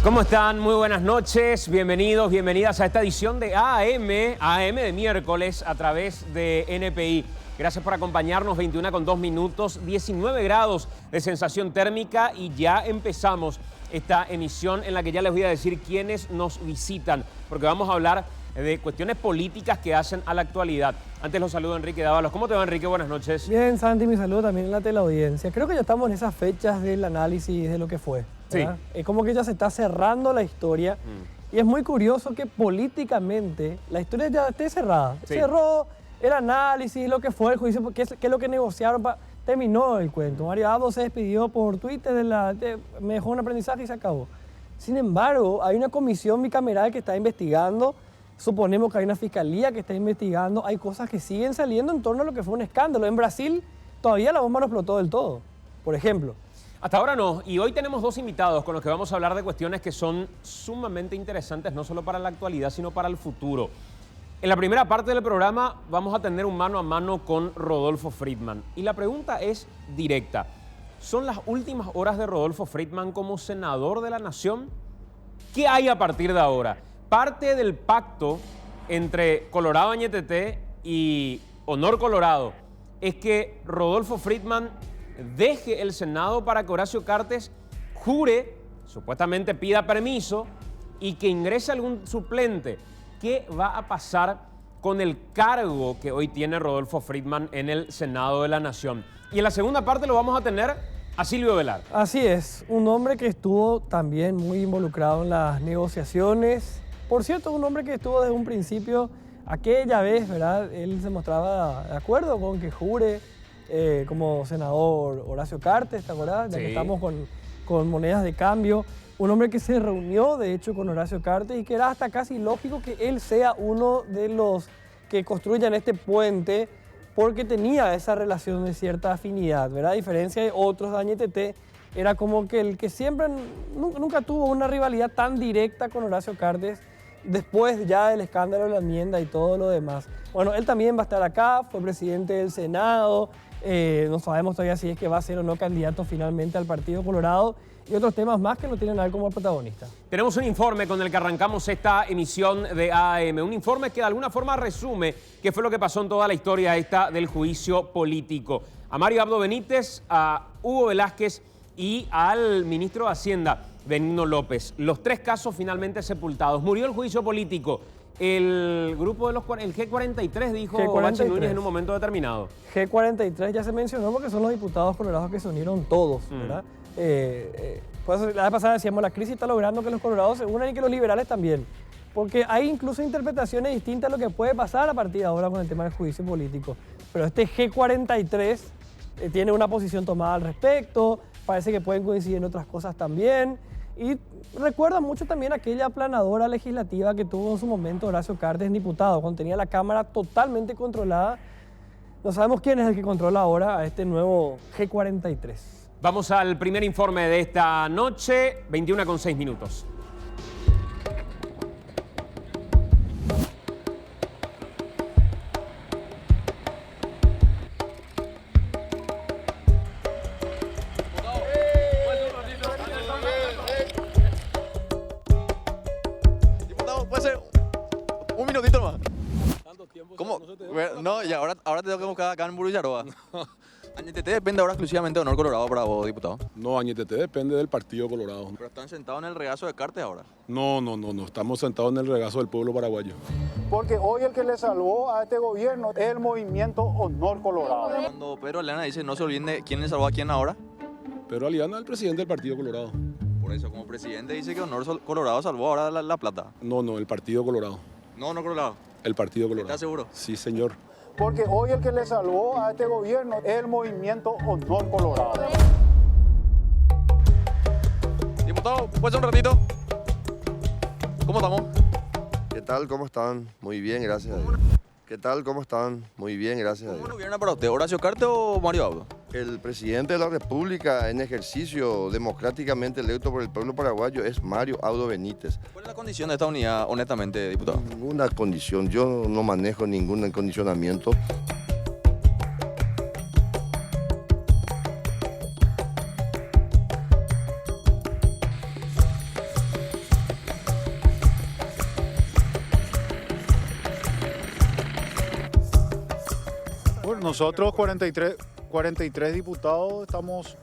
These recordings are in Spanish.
¿Cómo están? Muy buenas noches, bienvenidos, bienvenidas a esta edición de AM de miércoles a través de NPI. Gracias por acompañarnos, 21:02, 19 grados de sensación térmica y ya empezamos esta emisión en la que ya les voy a decir quiénes nos visitan, porque vamos a hablar de cuestiones políticas que hacen a la actualidad. Antes los saludo Enrique Dávalos. ¿Cómo te va, Enrique? Buenas noches. Bien, Santi, mi saludo también en la teleaudiencia. Creo que ya estamos en esas fechas del análisis de lo que fue, ¿verdad? Sí. Es como que ya se está cerrando la historia y es muy curioso que políticamente la historia ya esté cerrada. Sí. Cerró el análisis, lo que fue el juicio, qué es lo que negociaron, terminó el cuento. Mario Abdo se despidió por Twitter, me dejó un aprendizaje y se acabó. Sin embargo, hay una comisión bicameral que está investigando. Suponemos que hay una fiscalía que está investigando. Hay cosas que siguen saliendo en torno a lo que fue un escándalo. En Brasil todavía la bomba no explotó del todo, por ejemplo. Hasta ahora no. Y hoy tenemos dos invitados con los que vamos a hablar de cuestiones que son sumamente interesantes, no solo para la actualidad, sino para el futuro. En la primera parte del programa vamos a tener un mano a mano con Rodolfo Friedman. Y la pregunta es directa. ¿Son las últimas horas de Rodolfo Friedman como senador de la Nación? ¿Qué hay a partir de ahora? Parte del pacto entre Colorado Añetete y Honor Colorado es que Rodolfo Friedman deje el Senado para que Horacio Cartes jure, supuestamente pida permiso y que ingrese algún suplente. ¿Qué va a pasar con el cargo que hoy tiene Rodolfo Friedman en el Senado de la Nación? Y en la segunda parte lo vamos a tener a Silvio Velar. Así es, un hombre que estuvo también muy involucrado en las negociaciones. Por cierto, un hombre que estuvo desde un principio, aquella vez, ¿verdad? Él se mostraba de acuerdo con que jure como senador Horacio Cartes, ¿te acuerdas? Ya que estamos con monedas de cambio. Un hombre que se reunió, de hecho, con Horacio Cartes y que era hasta casi lógico que él sea uno de los que construyan este puente porque tenía esa relación de cierta afinidad, ¿verdad? A diferencia de otros de Añetete, era como que el que siempre nunca tuvo una rivalidad tan directa con Horacio Cartes después ya del escándalo de la enmienda y todo lo demás. Bueno, él también va a estar acá, fue presidente del Senado, no sabemos todavía si es que va a ser o no candidato finalmente al Partido Colorado y otros temas más que no tienen a él como protagonista. Tenemos un informe con el que arrancamos esta emisión de AM, un informe que de alguna forma resume qué fue lo que pasó en toda la historia esta del juicio político. A Mario Abdo Benítez, a Hugo Velázquez y al ministro de Hacienda, Benigno López. Los tres casos finalmente sepultados. Murió el juicio político. El grupo de los el G43 dijo Bachi Núñez en un momento determinado. G43 ya se mencionó porque son los diputados colorados que se unieron todos, ¿verdad? Pues la vez pasada decíamos, la crisis está logrando que los colorados se unan y que los liberales también. Porque hay incluso interpretaciones distintas a lo que puede pasar a partir de ahora con el tema del juicio político. Pero este G43 tiene una posición tomada al respecto, parece que pueden coincidir en otras cosas también. Y recuerda mucho también aquella aplanadora legislativa que tuvo en su momento Horacio Cartes, diputado, cuando tenía la Cámara totalmente controlada. No sabemos quién es el que controla ahora a este nuevo G43. Vamos al primer informe de esta noche, 21:06. ¿Cómo? No, y ahora te tengo que buscar acá en Buruyaroa. ¿Añetete depende ahora exclusivamente de Honor Colorado para vos, diputado? No, Añetete depende del Partido Colorado. ¿Pero están sentados en el regazo de Cartes ahora? No, estamos sentados en el regazo del pueblo paraguayo. Porque hoy el que le salvó a este gobierno es el movimiento Honor Colorado. Cuando Pedro Aliana dice no se olviden de quién le salvó a quién ahora. Pedro Aliana es el presidente del Partido Colorado. Por eso, como presidente dice que Honor Colorado salvó ahora la plata. No, el Partido Colorado. No, Honor Colorado. El Partido Colorado. ¿Estás seguro? Sí, señor. Porque hoy el que le salvó a este gobierno es el movimiento Honor Colorado. Diputado, ¿puede ser un ratito? ¿Cómo estamos? ¿Qué tal? ¿Cómo están? Muy bien, gracias a Dios. ¿Qué tal? ¿Cómo están? Muy bien, gracias a Dios. ¿Cómo nos viene para usted? ¿Horacio Cartes o Mario Abdo? El presidente de la República en ejercicio democráticamente electo por el pueblo paraguayo es Mario Abdo Benítez. ¿Cuál es la condición de esta unidad, honestamente, diputado? Ninguna condición, yo no manejo ningún condicionamiento. nosotros 43 diputados estamos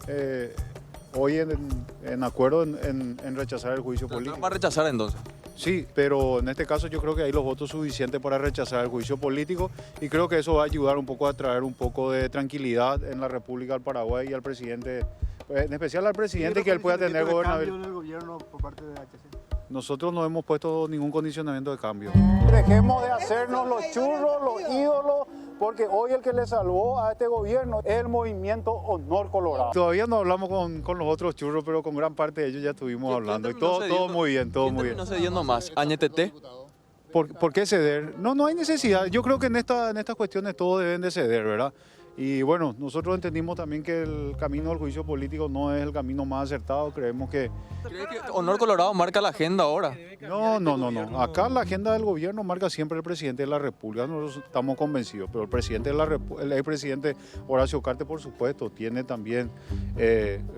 hoy en acuerdo en rechazar el juicio político. ¿Va a rechazar entonces? Sí, pero en este caso yo creo que hay los votos suficientes para rechazar el juicio político y creo que eso va a ayudar un poco a traer un poco de tranquilidad en la República del Paraguay y al presidente, en especial al presidente, que él pueda tener gobernabilidad. en el gobierno por parte de HC? Nosotros no hemos puesto ningún condicionamiento de cambio. Dejemos de hacernos los churros, los ídolos, porque hoy el que le salvó a este gobierno es el movimiento Honor Colorado. Todavía no hablamos con los otros churros, pero con gran parte de ellos ya estuvimos hablando. Y todo muy bien, todo muy bien. No cediendo más. ¿Añetete? ¿Por qué ceder? No hay necesidad. Yo creo que en estas cuestiones todos deben de ceder, ¿verdad? Y bueno, nosotros entendimos también que el camino del juicio político no es el camino más acertado. Creemos que... ¿Crees que Honor Colorado marca la agenda ahora? No. Acá la agenda del gobierno marca siempre el presidente de la República. Nosotros estamos convencidos, pero el presidente el expresidente Horacio Cartes, por supuesto, tiene también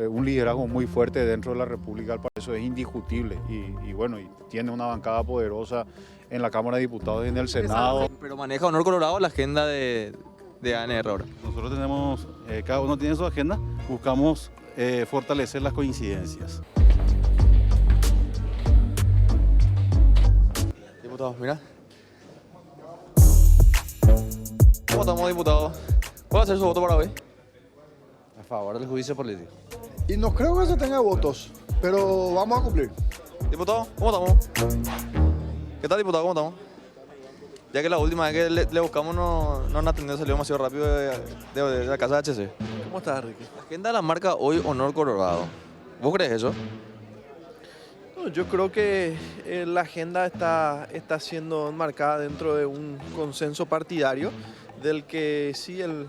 un liderazgo muy fuerte dentro de la República. Eso es indiscutible. Y bueno, y tiene una bancada poderosa en la Cámara de Diputados y en el Senado. Pero maneja Honor Colorado la agenda de ANR ahora. Nosotros tenemos, cada uno tiene su agenda, buscamos fortalecer las coincidencias. Diputados, mira. ¿Cómo estamos, diputados? ¿Cuál va a ser su voto para hoy? A favor del juicio político. Y no creo que se tenga votos, pero vamos a cumplir. Diputado, ¿cómo estamos? ¿Qué tal, diputado? ¿Cómo estamos? Ya que la última vez que le buscamos no han atendido, salió demasiado rápido de la casa de HC. ¿Cómo estás, Ricky? La agenda la marca hoy Honor Colorado. ¿Vos crees eso? No, yo creo que la agenda está siendo marcada dentro de un consenso partidario del que sí el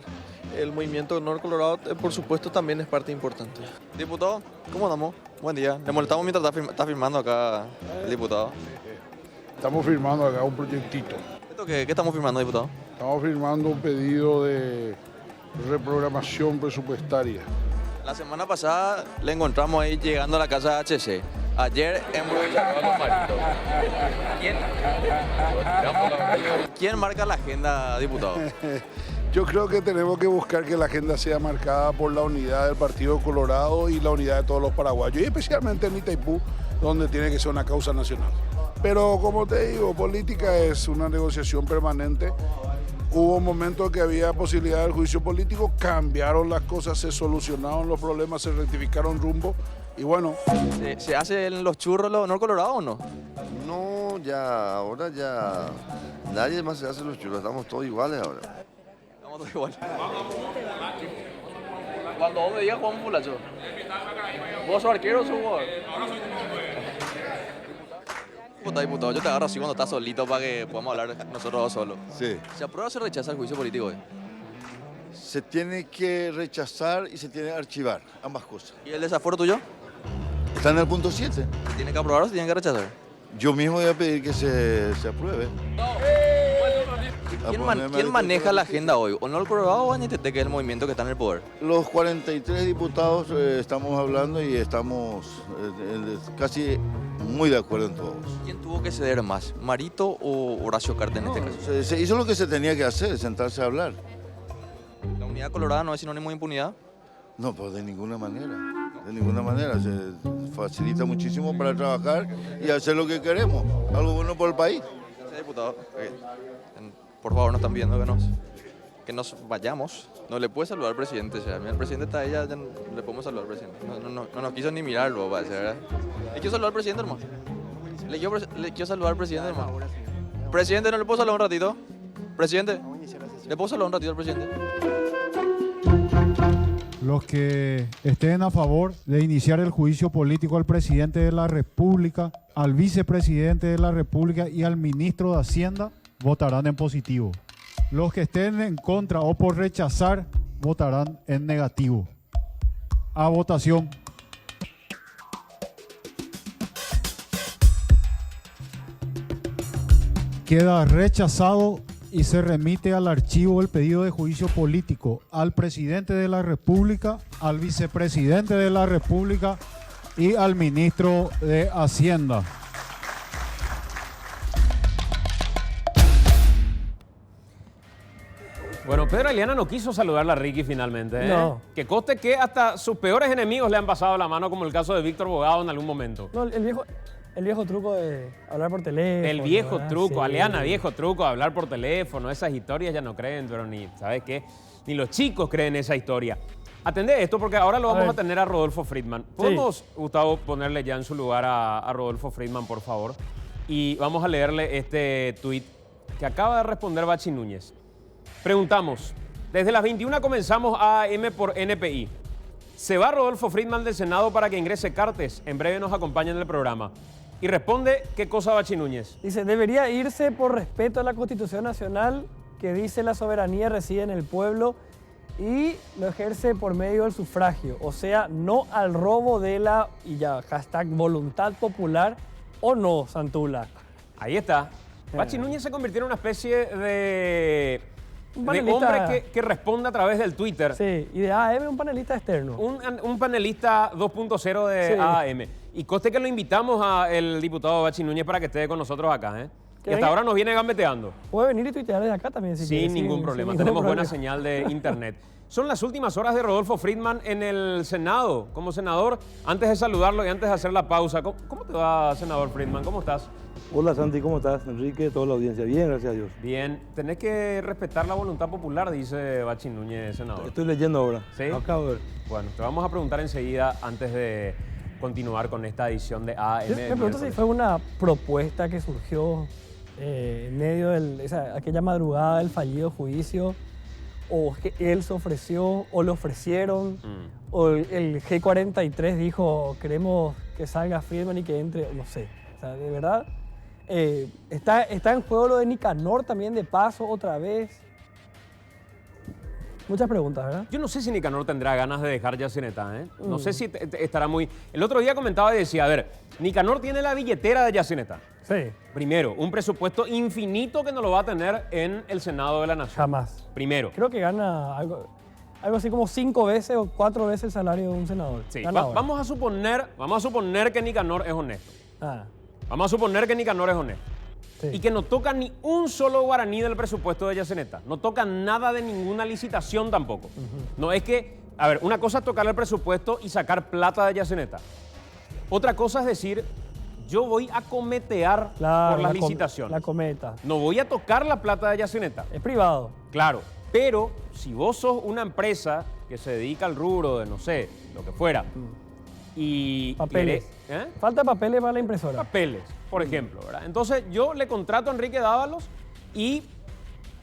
movimiento Honor Colorado, por supuesto, también es parte importante. Diputado, ¿cómo estamos? Buen día. Le molestamos mientras está firmando acá el diputado. Estamos firmando acá un proyectito. ¿Qué estamos firmando, diputado? Estamos firmando un pedido de reprogramación presupuestaria. La semana pasada le encontramos ahí llegando a la casa de HC. Ayer embrujaron los maritos. ¿Quién marca la agenda, diputado? Yo creo que tenemos que buscar que la agenda sea marcada por la unidad del Partido Colorado y la unidad de todos los paraguayos, y especialmente en Itaipú, donde tiene que ser una causa nacional. Pero como te digo, política es una negociación permanente. Hubo momentos que había posibilidad del juicio político, cambiaron las cosas, se solucionaron los problemas, se rectificaron rumbo y bueno. ¿Se hacen los churros los Honor Colorado o no? No, ahora nadie más se hace los churros, estamos todos iguales ahora. Estamos todos iguales. Cuando vos me digas Juan Pulacho, ¿vos sos arquero o sos jugador? Diputado, yo te agarro así cuando estás solito para que podamos hablar nosotros dos solos. Sí. ¿Se aprueba o se rechaza el juicio político hoy? Se tiene que rechazar y se tiene que archivar, ambas cosas. ¿Y el desaforo tuyo? Está en el punto 7. ¿Se tiene que aprobar o se tiene que rechazar? Yo mismo voy a pedir que se apruebe. ¿Quién maneja la agenda hoy? ¿Honor Colorado o Añetete, que es el movimiento que está en el poder? Los 43 diputados estamos hablando y estamos casi muy de acuerdo en todos. ¿Quién tuvo que ceder más, Marito o Horacio Cartes en este caso? Se hizo lo que se tenía que hacer, sentarse a hablar. ¿La unidad colorada no es sinónimo de impunidad? No, pues de ninguna manera. De ninguna manera. Se facilita muchísimo para trabajar y hacer lo que queremos. Algo bueno por el país. Gracias, diputado. Por favor, nos están viendo que nos vayamos. No le puede saludar al presidente. O sea, el presidente está ahí, ya le podemos saludar al presidente. No nos quiso ni mirarlo, parece, ¿verdad? ¿Le quiero saludar al presidente, hermano? ¿Le quiero saludar al presidente, hermano? Presidente, ¿no le puedo saludar un ratito? Presidente, ¿le puedo saludar un ratito al presidente? Los que estén a favor de iniciar el juicio político al presidente de la República, al vicepresidente de la República y al ministro de Hacienda votarán en positivo. Los que estén en contra o por rechazar votarán en negativo. A votación. Queda rechazado y se remite al archivo el pedido de juicio político al presidente de la República, al vicepresidente de la República y al ministro de Hacienda. Bueno, Pedro Aliana no quiso saludarla a Ricky finalmente. ¿eh? No. Que conste que hasta sus peores enemigos le han pasado la mano, como el caso de Víctor Bogado en algún momento. No, el viejo truco de hablar por teléfono. El viejo ¿verdad? truco, Sí. Aliana, viejo truco, hablar por teléfono, esas historias ya no creen, pero ni, ¿sabes qué? Ni los chicos creen esa historia. Atendé esto porque ahora lo vamos a tener a Rodolfo Friedman. ¿Podemos, Gustavo, ponerle ya en su lugar a Rodolfo Friedman, por favor? Y vamos a leerle este tuit que acaba de responder Bachi Núñez. Preguntamos, desde las 21 comenzamos AM por NPI. ¿Se va Rodolfo Friedman del Senado para que ingrese Cartes? En breve nos acompaña en el programa. Y responde, ¿qué cosa Bachi Núñez? Dice, debería irse por respeto a la Constitución Nacional que dice la soberanía reside en el pueblo y lo ejerce por medio del sufragio. O sea, no al robo de la, y ya, hashtag voluntad popular o no, Santula. Ahí está. Bachi Núñez se convirtió en una especie de panelista, hombre que responde a través del Twitter. Sí, y de AM un panelista externo. Un panelista 2.0 de Sí. AM. Y conste que lo invitamos al diputado Bachi Núñez para que esté con nosotros acá. ¿eh? Que hasta venga. ahora nos viene gambeteando. Puede venir y tuitear desde acá también. Si quiere, Sin ningún problema. sin Tenemos ningún buena problema. señal de internet. Son las últimas horas de Rodolfo Friedman en el Senado como senador. Antes de saludarlo y antes de hacer la pausa, ¿cómo te va, senador Friedman? ¿Cómo estás? Hola Santi, ¿cómo estás? Enrique, toda la audiencia. Bien, gracias a Dios. Bien. Tenés que respetar la voluntad popular, dice Bachi Núñez, senador. Estoy leyendo ahora. ¿Sí? Acabo de ver. Bueno, te vamos a preguntar enseguida antes de continuar con esta edición de AM. Yo me pregunto si fue una propuesta que surgió en medio de aquella madrugada del fallido juicio, o que él se ofreció, o le ofrecieron, o el G43 dijo, queremos que salga Friedman y que entre, no sé. O sea, de verdad, está en juego lo de Nicanor también de paso otra vez. Muchas preguntas, ¿verdad? Yo no sé si Nicanor tendrá ganas de dejar Yacyretá, ¿eh? No sé si estará muy... El otro día comentaba y decía, a ver, Nicanor tiene la billetera de Yacyretá. Sí. Primero, un presupuesto infinito que no lo va a tener en el Senado de la Nación. Jamás. Primero. Creo que gana algo así como 5 veces o 4 veces el salario de un senador. Sí. Gana ahora. Vamos a suponer que Nicanor es honesto. Vamos a suponer que Nicanor es honesto. Sí. Y que no toca ni un solo guaraní del presupuesto de Yacyretá. No toca nada de ninguna licitación tampoco. No es que, a ver, una cosa es tocar el presupuesto y sacar plata de Yacyretá. Otra cosa es decir, yo voy a cometear por las licitaciones. La cometa. No voy a tocar la plata de Yacyretá. Es privado. Claro, pero si vos sos una empresa que se dedica al rubro de, no sé, lo que fuera, y... Papeles. ¿Eh? Falta papeles para la impresora. Papeles, por ejemplo, ¿verdad? Entonces yo le contrato a Enrique Dávalos y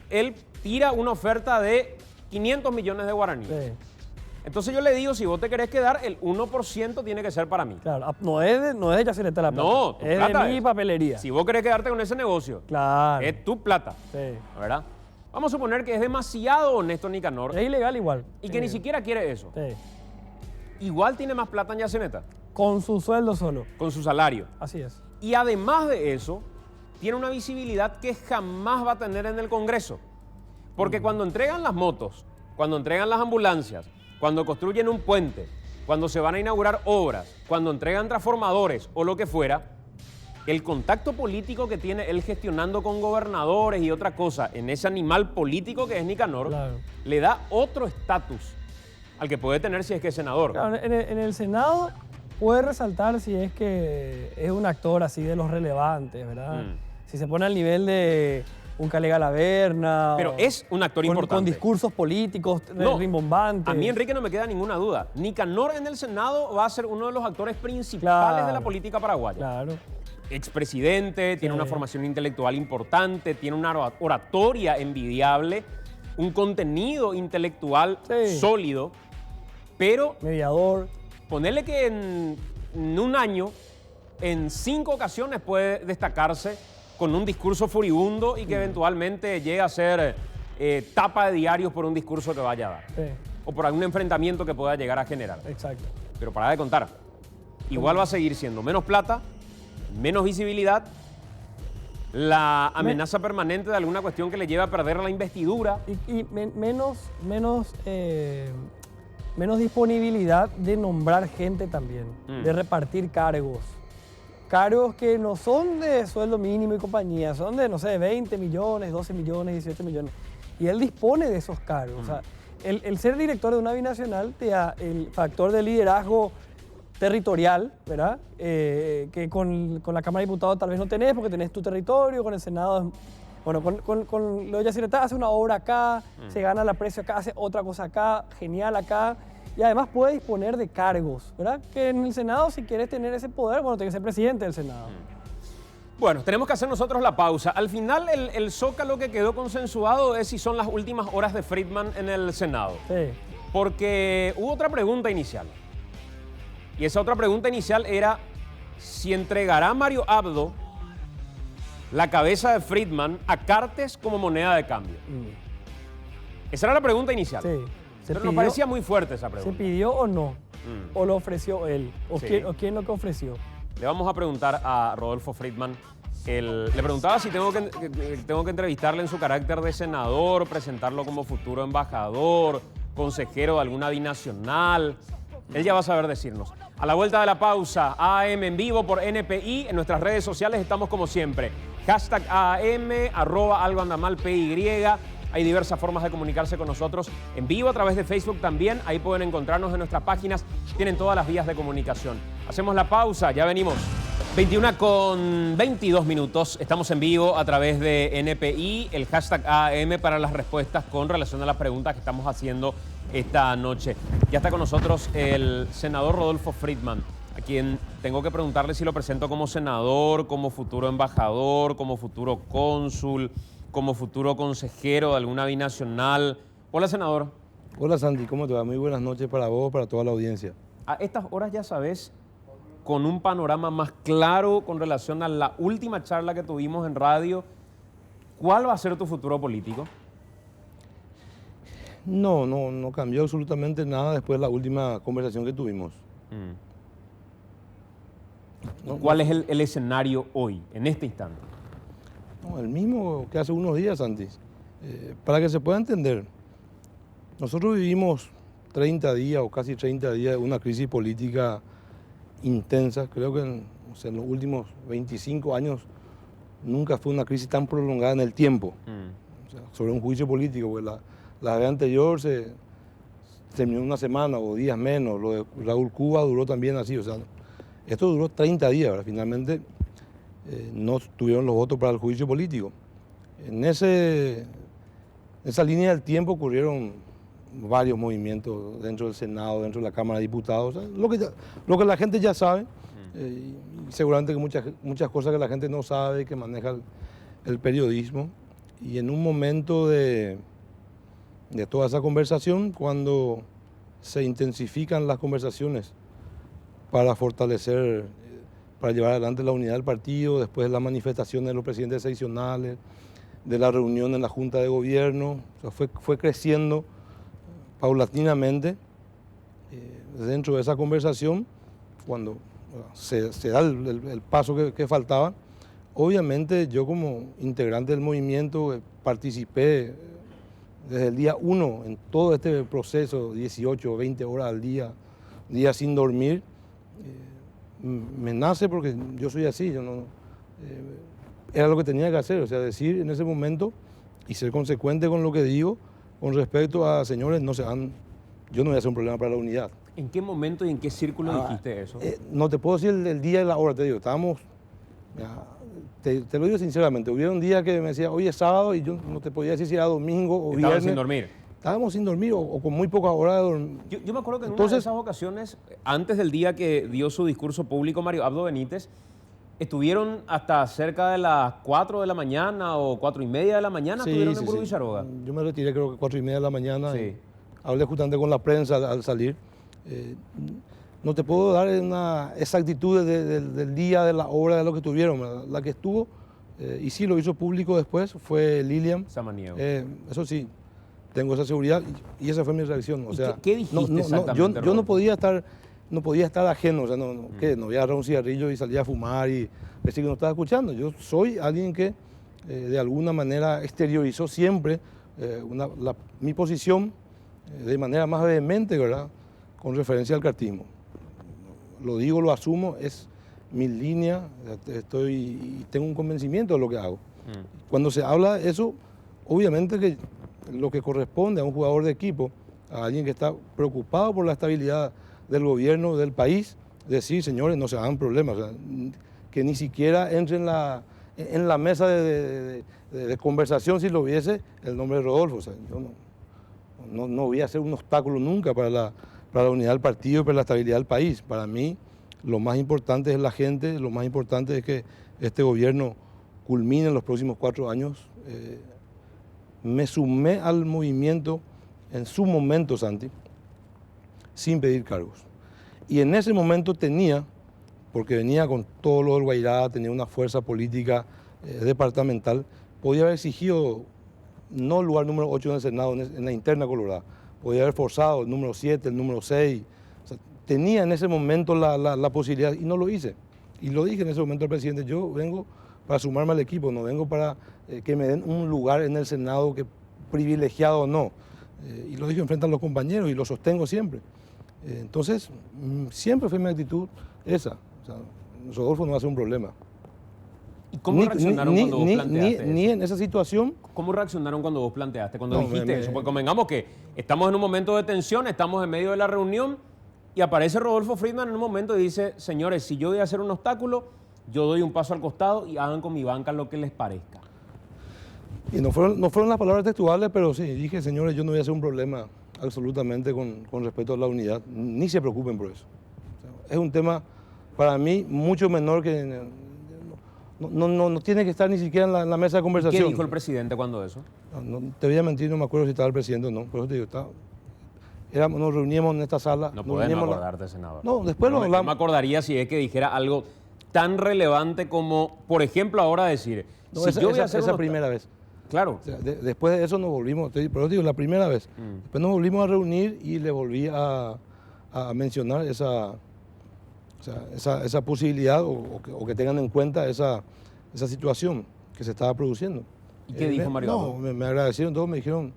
él tira una oferta de 500 millones de guaraníes. Sí. Entonces yo le digo, si vos te querés quedar, el 1% tiene que ser para mí. Claro, no es de Yacyretá la plata. No, tu es plata de mi es. papelería. Si vos querés quedarte con ese negocio, Claro. es tu plata, Sí. ¿verdad? Vamos a suponer que es demasiado honesto Nicanor Es ilegal igual. y que ni siquiera quiere eso. Sí. Igual tiene más plata en Yacyretá, Con su sueldo solo. con su salario. Así es. Y además de eso, tiene una visibilidad que jamás va a tener en el Congreso. Porque cuando entregan las motos, cuando entregan las ambulancias, cuando construyen un puente, cuando se van a inaugurar obras, cuando entregan transformadores o lo que fuera, el contacto político que tiene él gestionando con gobernadores y otra cosa en ese animal político que es Nicanor, Claro. le da otro estatus al que puede tener si es que es senador. Claro, en el Senado puede resaltar si es que es un actor así de los relevantes, ¿verdad? Si se pone al nivel de un Calega Laverna. Pero es un actor importante. Con discursos políticos rimbombantes. A mí, Enrique, no me queda ninguna duda. Nicanor en el Senado va a ser uno de los actores principales de la política paraguaya. Claro. Expresidente, tiene una formación intelectual importante, tiene una oratoria envidiable, un contenido intelectual sólido, pero... Mediador. Ponerle que en un año, en 5 ocasiones puede destacarse con un discurso furibundo y que eventualmente llegue a ser tapa de diarios por un discurso que vaya a dar. Sí. O por algún enfrentamiento que pueda llegar a generar. Exacto. Pero para de contar, igual va a seguir siendo menos plata, menos visibilidad, la amenaza permanente de alguna cuestión que le lleve a perder la investidura. Y menos disponibilidad de nombrar gente también, de repartir cargos. Cargos que no son de sueldo mínimo y compañía, son de, no sé, 20 millones, 12 millones, 18 millones. y él dispone de esos cargos. O sea, el ser director de una binacional te da el factor de liderazgo territorial, ¿verdad? Que con la Cámara de Diputados tal vez no tenés porque tenés tu territorio, con el Senado. Bueno, con lo de Yacyretá hace una obra acá, se gana el aprecio acá, hace otra cosa acá, genial acá. Y además puede disponer de cargos, ¿verdad? Que en el Senado, si quieres tener ese poder, bueno, tienes que ser presidente del Senado. Bueno, tenemos que hacer nosotros la pausa. Al final, el zócalo que quedó consensuado es si son las últimas horas de Friedman en el Senado. Sí. Porque hubo otra pregunta inicial. Y esa otra pregunta inicial era si entregará Mario Abdo la cabeza de Friedman a Cartes como moneda de cambio. Esa era la pregunta inicial. Sí. Pero nos parecía muy fuerte esa ¿Se pregunta. pidió o no? ¿O lo ofreció él? ¿O, Sí. quién lo que ofreció? Le vamos a preguntar a Rodolfo Friedman. Le preguntaba si tengo que entrevistarle en su carácter de senador, presentarlo como futuro embajador, consejero de alguna binacional. Él ya va a saber decirnos. A la vuelta de la pausa, AM en vivo por NPI. En nuestras redes sociales estamos como siempre. Hashtag AM, @algoandamalpy. Hay diversas formas de comunicarse con nosotros en vivo a través de Facebook también. Ahí pueden encontrarnos en nuestras páginas. Tienen todas las vías de comunicación. Hacemos la pausa, ya venimos. 21:22. Estamos en vivo a través de NPI, el hashtag AM para las respuestas con relación a las preguntas que estamos haciendo esta noche. Ya está con nosotros el senador Rodolfo Friedman, a quien tengo que preguntarle si lo presento como senador, como futuro embajador, como futuro cónsul, como futuro consejero de alguna binacional. Hola, senador. Hola, Santi, ¿cómo te va? Muy buenas noches para vos, para toda la audiencia. A estas horas ya sabes, con un panorama más claro con relación a la última charla que tuvimos en radio, ¿cuál va a ser tu futuro político? No cambió absolutamente nada después de la última conversación que tuvimos. ¿Cuál es el escenario hoy, en este instante? No, el mismo que hace unos días, Santi. Para que se pueda entender, nosotros vivimos 30 días o casi 30 días de una crisis política intensa. Creo que en los últimos 25 años nunca fue una crisis tan prolongada en el tiempo. O sea, sobre un juicio político, pues la vez anterior se terminó una semana o días menos. Lo de Raúl Cuba duró también así. O sea, esto duró 30 días, ¿verdad? Finalmente no tuvieron los votos para el juicio político. En esa línea del tiempo ocurrieron varios movimientos dentro del Senado, dentro de la Cámara de Diputados. O sea, lo que la gente ya sabe, y seguramente que muchas cosas que la gente no sabe, que maneja el periodismo. Y en un momento de toda esa conversación, cuando se intensifican las conversaciones para fortalecer, para llevar adelante la unidad del partido, después de las manifestaciones de los presidentes seccionales, de la reunión en la Junta de Gobierno, o sea, fue creciendo paulatinamente. Dentro de esa conversación, cuando se da el paso que faltaba, obviamente yo como integrante del movimiento participé desde el día 1 en todo este proceso, 18 o 20 horas al día sin dormir. Me nace porque yo soy así, era lo que tenía que hacer, o sea, decir en ese momento y ser consecuente con lo que digo con respecto a, señores, yo no voy a hacer un problema para la unidad. ¿En qué momento y en qué círculo dijiste eso? No te puedo decir el día y la hora, te digo, estábamos, te lo digo sinceramente, hubieron días que me decía, hoy es sábado y yo no te podía decir si era domingo o viernes. ¿Estaban sin dormir? Estábamos sin dormir o con muy pocas horas de dormir. Yo me acuerdo que en una de esas ocasiones, antes del día que dio su discurso público Mario Abdo Benítez, estuvieron hasta cerca de las 4 de la mañana o 4:30 de la mañana, estuvieron en Burgo Villaroga. Yo me retiré creo que 4:30 de la mañana. Sí. Y hablé justamente con la prensa al salir. No te puedo dar una exactitud del día, de la hora, de lo que estuvieron. La que estuvo, y sí lo hizo público después, fue Lilian Samaniego. Eso sí, tengo esa seguridad y esa fue mi reacción. O sea, ¿Qué dijiste exactamente? Yo no podía estar ajeno, o sea, no voy a agarrar un cigarrillo y salir a fumar y decir que no estaba escuchando. Yo soy alguien que de alguna manera exteriorizó siempre mi posición de manera más vehemente, ¿verdad?, con referencia al cartismo. Lo digo, lo asumo, es mi línea, y tengo un convencimiento de lo que hago. Cuando se habla de eso, obviamente que lo que corresponde a un jugador de equipo, a alguien que está preocupado por la estabilidad del gobierno, del país, decir, señores, no se hagan problemas, o sea, que ni siquiera entre en la mesa de conversación, si lo hubiese, el nombre de Rodolfo. O sea, yo no voy a ser un obstáculo nunca para la unidad del partido y para la estabilidad del país. Para mí, lo más importante es la gente, lo más importante es que este gobierno culmine en los próximos 4 años. Me sumé al movimiento en su momento, Santi, sin pedir cargos. Y en ese momento tenía, porque venía con todo lo del Guairá, tenía una fuerza política departamental, podía haber exigido no el lugar número 8 en el Senado, en la interna colorada, podía haber forzado el número 7, el número 6. O sea, tenía en ese momento la posibilidad y no lo hice. Y lo dije en ese momento al presidente, yo vengo para sumarme al equipo, no vengo para que me den un lugar en el Senado que privilegiado o no. Y lo dije enfrente a los compañeros y lo sostengo siempre. Entonces, siempre fue mi actitud esa. O sea, Rodolfo no va a ser un problema. ¿Y cómo reaccionaron cuando vos planteaste eso? Ni en esa situación. ¿Cómo reaccionaron cuando vos planteaste, cuando No, dijiste eso? Porque convengamos que estamos en un momento de tensión, estamos en medio de la reunión y aparece Rodolfo Friedman en un momento y dice, señores, si yo voy a hacer un obstáculo, yo doy un paso al costado y hagan con mi banca lo que les parezca. Y no fueron las palabras textuales, pero sí, dije, señores, yo no voy a hacer un problema absolutamente con respecto a la unidad, ni se preocupen por eso. O sea, es un tema para mí mucho menor que... No tiene que estar ni siquiera en la mesa de conversación. ¿Qué dijo el presidente cuando eso? No, te voy a mentir, no me acuerdo si estaba el presidente o no, por eso te digo, nos reuníamos en esta sala. No podés no acordarte, senador. No, después lo hablamos. No me acordaría si es que dijera algo tan relevante como, por ejemplo, ahora decir... No, si yo voy a hacer esa primera vez. Claro. O sea, después de eso nos volvimos, pero digo, la primera vez. Después nos volvimos a reunir y le volví a mencionar esa posibilidad o que tengan en cuenta esa situación que se estaba produciendo. ¿Y qué dijo Mario? No, me agradecieron todos, me dijeron,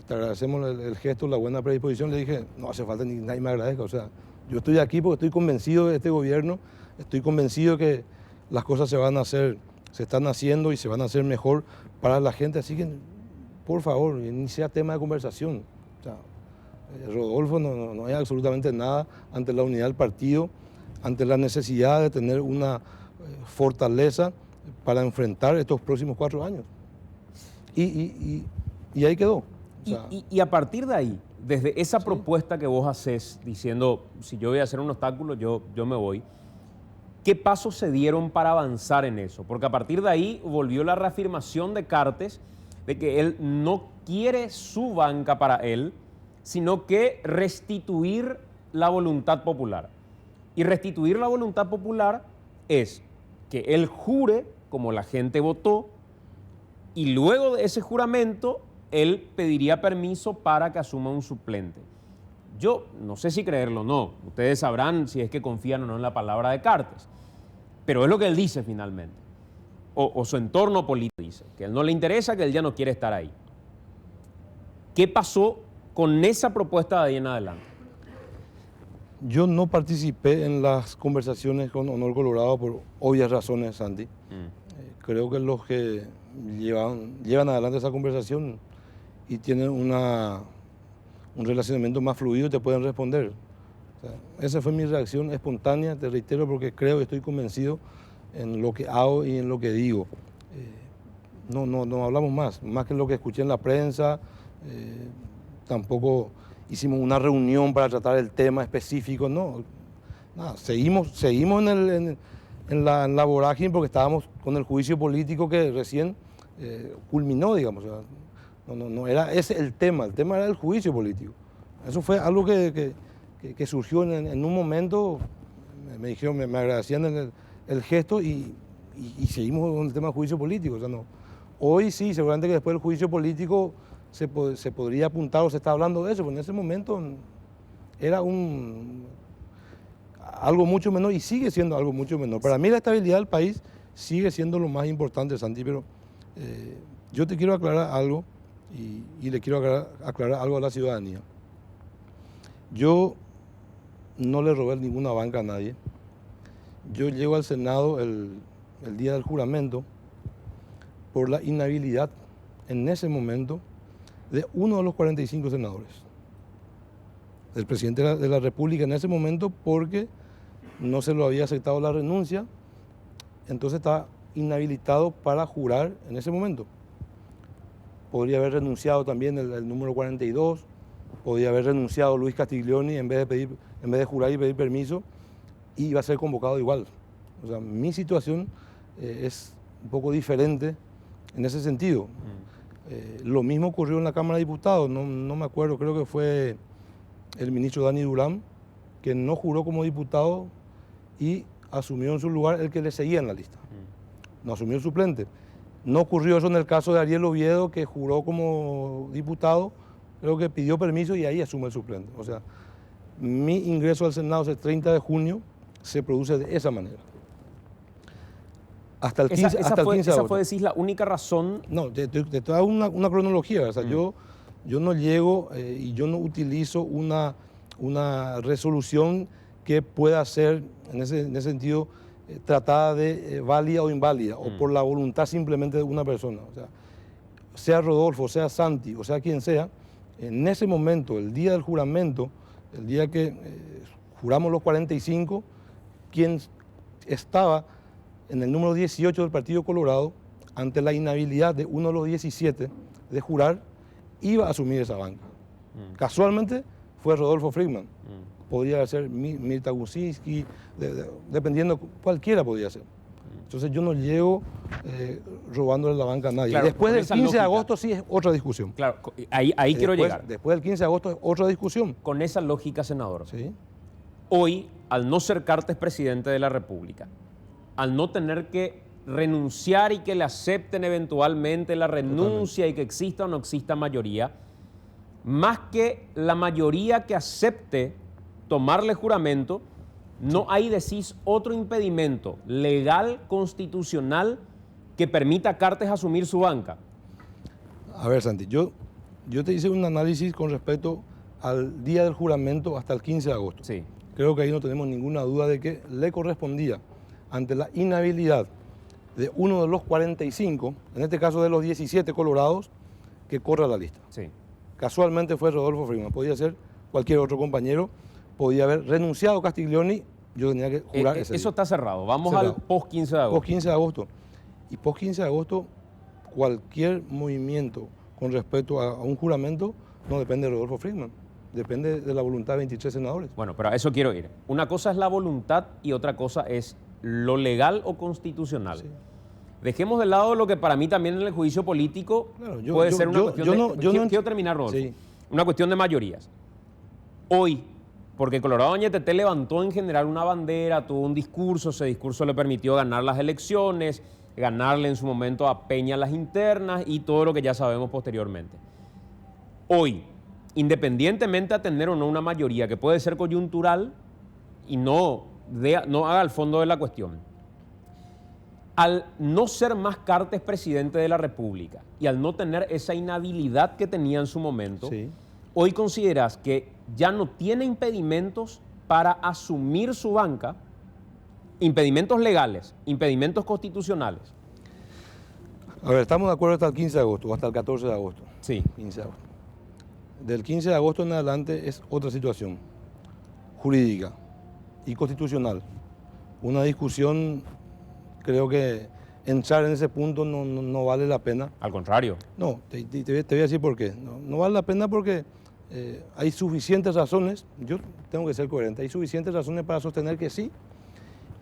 te agradecemos el gesto, la buena predisposición. Le dije, no hace falta ni nadie me agradezca. O sea, yo estoy aquí porque estoy convencido de este gobierno, estoy convencido que las cosas se están haciendo y se van a hacer mejor para la gente. Así que, por favor, ni sea tema de conversación. O sea, Rodolfo no hay absolutamente nada ante la unidad del partido, ante la necesidad de tener una fortaleza para enfrentar estos próximos 4 años. Y ahí quedó. O sea, y a partir de ahí, desde esa propuesta que vos haces, diciendo, si yo voy a hacer un obstáculo, yo me voy, ¿qué pasos se dieron para avanzar en eso? Porque a partir de ahí volvió la reafirmación de Cartes de que él no quiere su banca para él, sino que restituir la voluntad popular. Y restituir la voluntad popular es que él jure como la gente votó y luego de ese juramento él pediría permiso para que asuma un suplente. Yo no sé si creerlo o no, ustedes sabrán si es que confían o no en la palabra de Cartes, pero es lo que él dice finalmente, o su entorno político dice, que a él no le interesa, que él ya no quiere estar ahí. ¿Qué pasó con esa propuesta de ahí en adelante? Yo no participé en las conversaciones con Honor Colorado por obvias razones, Santi. Creo que los que llevan adelante esa conversación y tienen un relacionamiento más fluido te pueden responder. O sea, esa fue mi reacción espontánea, te reitero, porque creo y estoy convencido en lo que hago y en lo que digo. No hablamos más que lo que escuché en la prensa. Tampoco hicimos una reunión para tratar el tema específico, no. Nada, seguimos en la vorágine porque estábamos con el juicio político que recién culminó, digamos. O sea, no era ese el tema era el juicio político. Eso fue algo que surgió en un momento, me dijeron, me agradecían el gesto y seguimos con el tema del juicio político. O sea, no. Hoy sí, seguramente que después del juicio político se podría apuntar o se está hablando de eso, pero en ese momento era algo mucho menor y sigue siendo algo mucho menor. Para mí la estabilidad del país sigue siendo lo más importante, Santi, pero yo te quiero aclarar algo y le quiero aclarar algo a la ciudadanía. Yo no le robé ninguna banca a nadie. Yo llego al Senado el día del juramento por la inhabilidad en ese momento de uno de los 45 senadores. Del presidente de la República en ese momento, porque no se lo había aceptado la renuncia, entonces está inhabilitado para jurar en ese momento. Podría haber renunciado también el número 42, podría haber renunciado Luis Castiglioni en vez de jurar y pedir permiso, y iba a ser convocado igual. O sea, mi situación es un poco diferente en ese sentido. Lo mismo ocurrió en la Cámara de Diputados, no me acuerdo, creo que fue el ministro Dani Durán, que no juró como diputado y asumió en su lugar el que le seguía en la lista. No asumió el suplente. No ocurrió eso en el caso de Ariel Oviedo, que juró como diputado, creo que pidió permiso y ahí asume el suplente. O sea, mi ingreso al Senado el 30 de junio se produce de esa manera. Hasta el 15, hasta el 15 de agosto. ¿Esa fue, decís, la única razón? No, de toda una cronología. O sea, yo no llego y yo no utilizo una resolución que pueda ser, en ese sentido, tratada de válida o inválida, o por la voluntad simplemente de una persona. O sea Rodolfo, sea Santi, o sea quien sea, en ese momento, el día del juramento, el día que juramos los 45, quien estaba en el número 18 del Partido Colorado, ante la inhabilidad de uno de los 17 de jurar, iba a asumir esa banca. Casualmente fue Rodolfo Friedman. Podría ser Mirta Gusinski, dependiendo, cualquiera podría ser. Entonces yo no llego robándole la banca a nadie. Claro, después del 15 de agosto sí es otra discusión. Claro, ahí quiero llegar. Después del 15 de agosto es otra discusión. Con esa lógica, senador. Sí. Hoy, al no ser Cartes presidente de la República, al no tener que renunciar y que le acepten eventualmente la renuncia y que exista o no exista mayoría, más que la mayoría que acepte tomarle juramento, no hay, decís, otro impedimento legal, constitucional, que permita a Cartes asumir su banca. A ver, Santi, yo te hice un análisis con respecto al día del juramento hasta el 15 de agosto. Sí. Creo que ahí no tenemos ninguna duda de que le correspondía, ante la inhabilidad de uno de los 45, en este caso de los 17 colorados, que corra la lista. Sí. Casualmente fue Rodolfo Friedman, podía ser cualquier otro compañero, podía haber renunciado Castiglioni, yo tenía que jurar ese Eso día. está cerrado. Vamos Cerrado. al post-15 de agosto. Post-15 de agosto. Y post-15 de agosto, cualquier movimiento con respecto a un juramento no depende de Rodolfo Friedman, depende de la voluntad de 23 senadores. Bueno, pero a eso quiero ir. Una cosa es la voluntad y otra cosa es lo legal o constitucional. Sí. Dejemos de lado lo que para mí también en el juicio político puede ser una cuestión quiero terminar, Rodolfo. Sí. Una cuestión de mayorías. Hoy, porque Colorado Añetete levantó en general una bandera, tuvo un discurso, ese discurso le permitió ganar las elecciones, ganarle en su momento a Peña las internas y todo lo que ya sabemos posteriormente. Hoy, independientemente de tener o no una mayoría que puede ser coyuntural y no haga el fondo de la cuestión, al no ser más Cartes presidente de la República y al no tener esa inhabilidad que tenía en su momento, sí, hoy consideras que ya no tiene impedimentos para asumir su banca, impedimentos legales, impedimentos constitucionales. A ver, estamos de acuerdo hasta el 15 de agosto o hasta el 14 de agosto. Sí. 15 de agosto. Del 15 de agosto en adelante es otra situación jurídica y constitucional. Una discusión, creo que entrar en ese punto no vale la pena. Al contrario. No, te voy a decir por qué. No vale la pena porque hay suficientes razones, yo tengo que ser coherente, hay suficientes razones para sostener que sí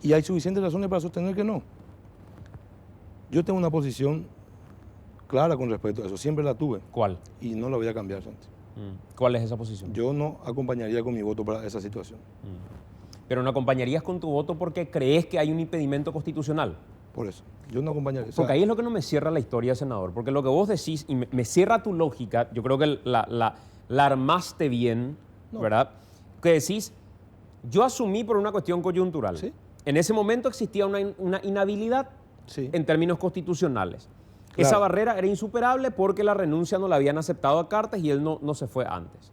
y hay suficientes razones para sostener que no. Yo tengo una posición clara con respecto a eso, siempre la tuve. ¿Cuál? Y no la voy a cambiar, Santi. ¿Cuál es esa posición? Yo no acompañaría con mi voto para esa situación. ¿Pero no acompañarías con tu voto porque crees que hay un impedimento constitucional? Por eso, yo no acompañaría. Porque ahí es lo que no me cierra la historia, senador, porque lo que vos decís, y me cierra tu lógica, yo creo que la armaste bien, ¿verdad? Que decís, yo asumí por una cuestión coyuntural. ¿Sí? En ese momento existía una inhabilidad en términos constitucionales. Claro. Esa barrera era insuperable porque la renuncia no la habían aceptado a Cartes y él no se fue antes.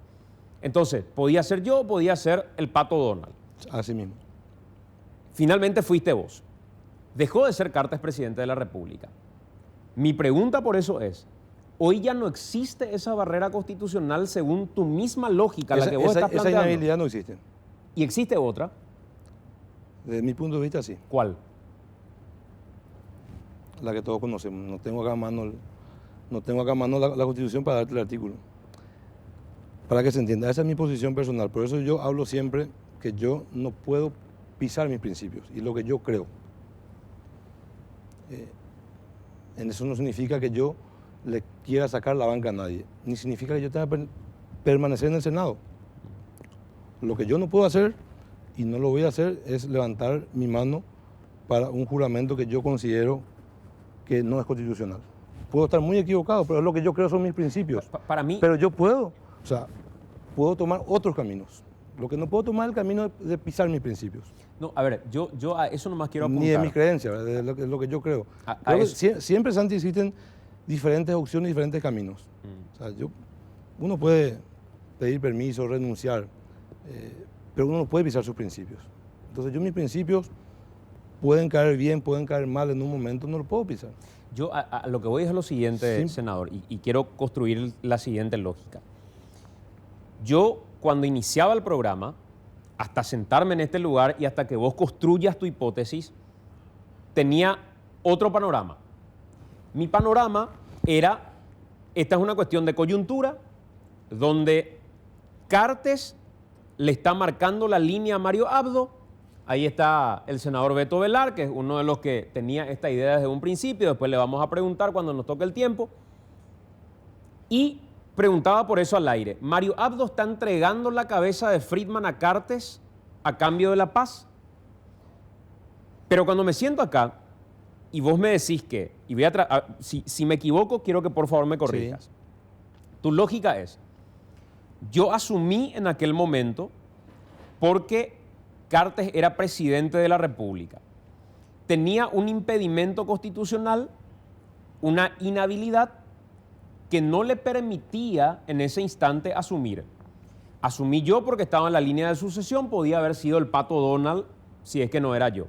Entonces, podía ser yo, podía ser el Pato Donald. Así mismo. Finalmente fuiste vos. Dejó de ser Cartes presidente de la República. Mi pregunta por eso es, Hoy ya no existe esa barrera constitucional según tu misma lógica, la que vos estás planteando. Esa inhabilidad no existe. ¿Y existe otra? Desde mi punto de vista, sí. ¿Cuál? La que todos conocemos. No tengo acá a mano, la Constitución para darte el artículo. Para que se entienda, esa es mi posición personal. Por eso yo hablo siempre que yo no puedo pisar mis principios y lo que yo creo. En eso no significa que yo le quiera sacar la banca a nadie, ni significa que yo tenga que permanecer en el Senado. Lo que yo no puedo hacer, y no lo voy a hacer, es levantar mi mano para un juramento que yo considero que no es constitucional. Puedo estar muy equivocado, pero es lo que yo creo son mis principios. Para mí... Pero yo puedo tomar otros caminos. Lo que no puedo tomar es el camino de pisar mis principios. No, a ver, yo a eso nomás quiero apuntar. Ni de mis creencias, de lo que yo creo. Siempre, Santi, existen diferentes opciones, diferentes caminos. O sea, uno puede pedir permiso, renunciar, pero uno no puede pisar sus principios. Entonces mis principios pueden caer bien, pueden caer mal en un momento, no lo puedo pisar. Yo a lo que voy es lo siguiente, senador, y quiero construir la siguiente lógica. Yo, cuando iniciaba el programa, hasta sentarme en este lugar y hasta que vos construyas tu hipótesis, tenía otro panorama. Mi panorama era, esta es una cuestión de coyuntura, donde Cartes le está marcando la línea a Mario Abdo. Ahí está el senador Beto Velar, que es uno de los que tenía esta idea desde un principio, después le vamos a preguntar cuando nos toque el tiempo. Y preguntaba por eso al aire, ¿Mario Abdo está entregando la cabeza de Friedman a Cartes a cambio de la paz? Pero cuando me siento acá y vos me decís que, y voy si me equivoco, quiero que por favor me corrijas. Sí. Tu lógica es, yo asumí en aquel momento, porque Cartes era presidente de la República, tenía un impedimento constitucional, una inhabilidad que no le permitía en ese instante asumir. Asumí yo porque estaba en la línea de sucesión, podía haber sido el Pato Donald si es que no era yo.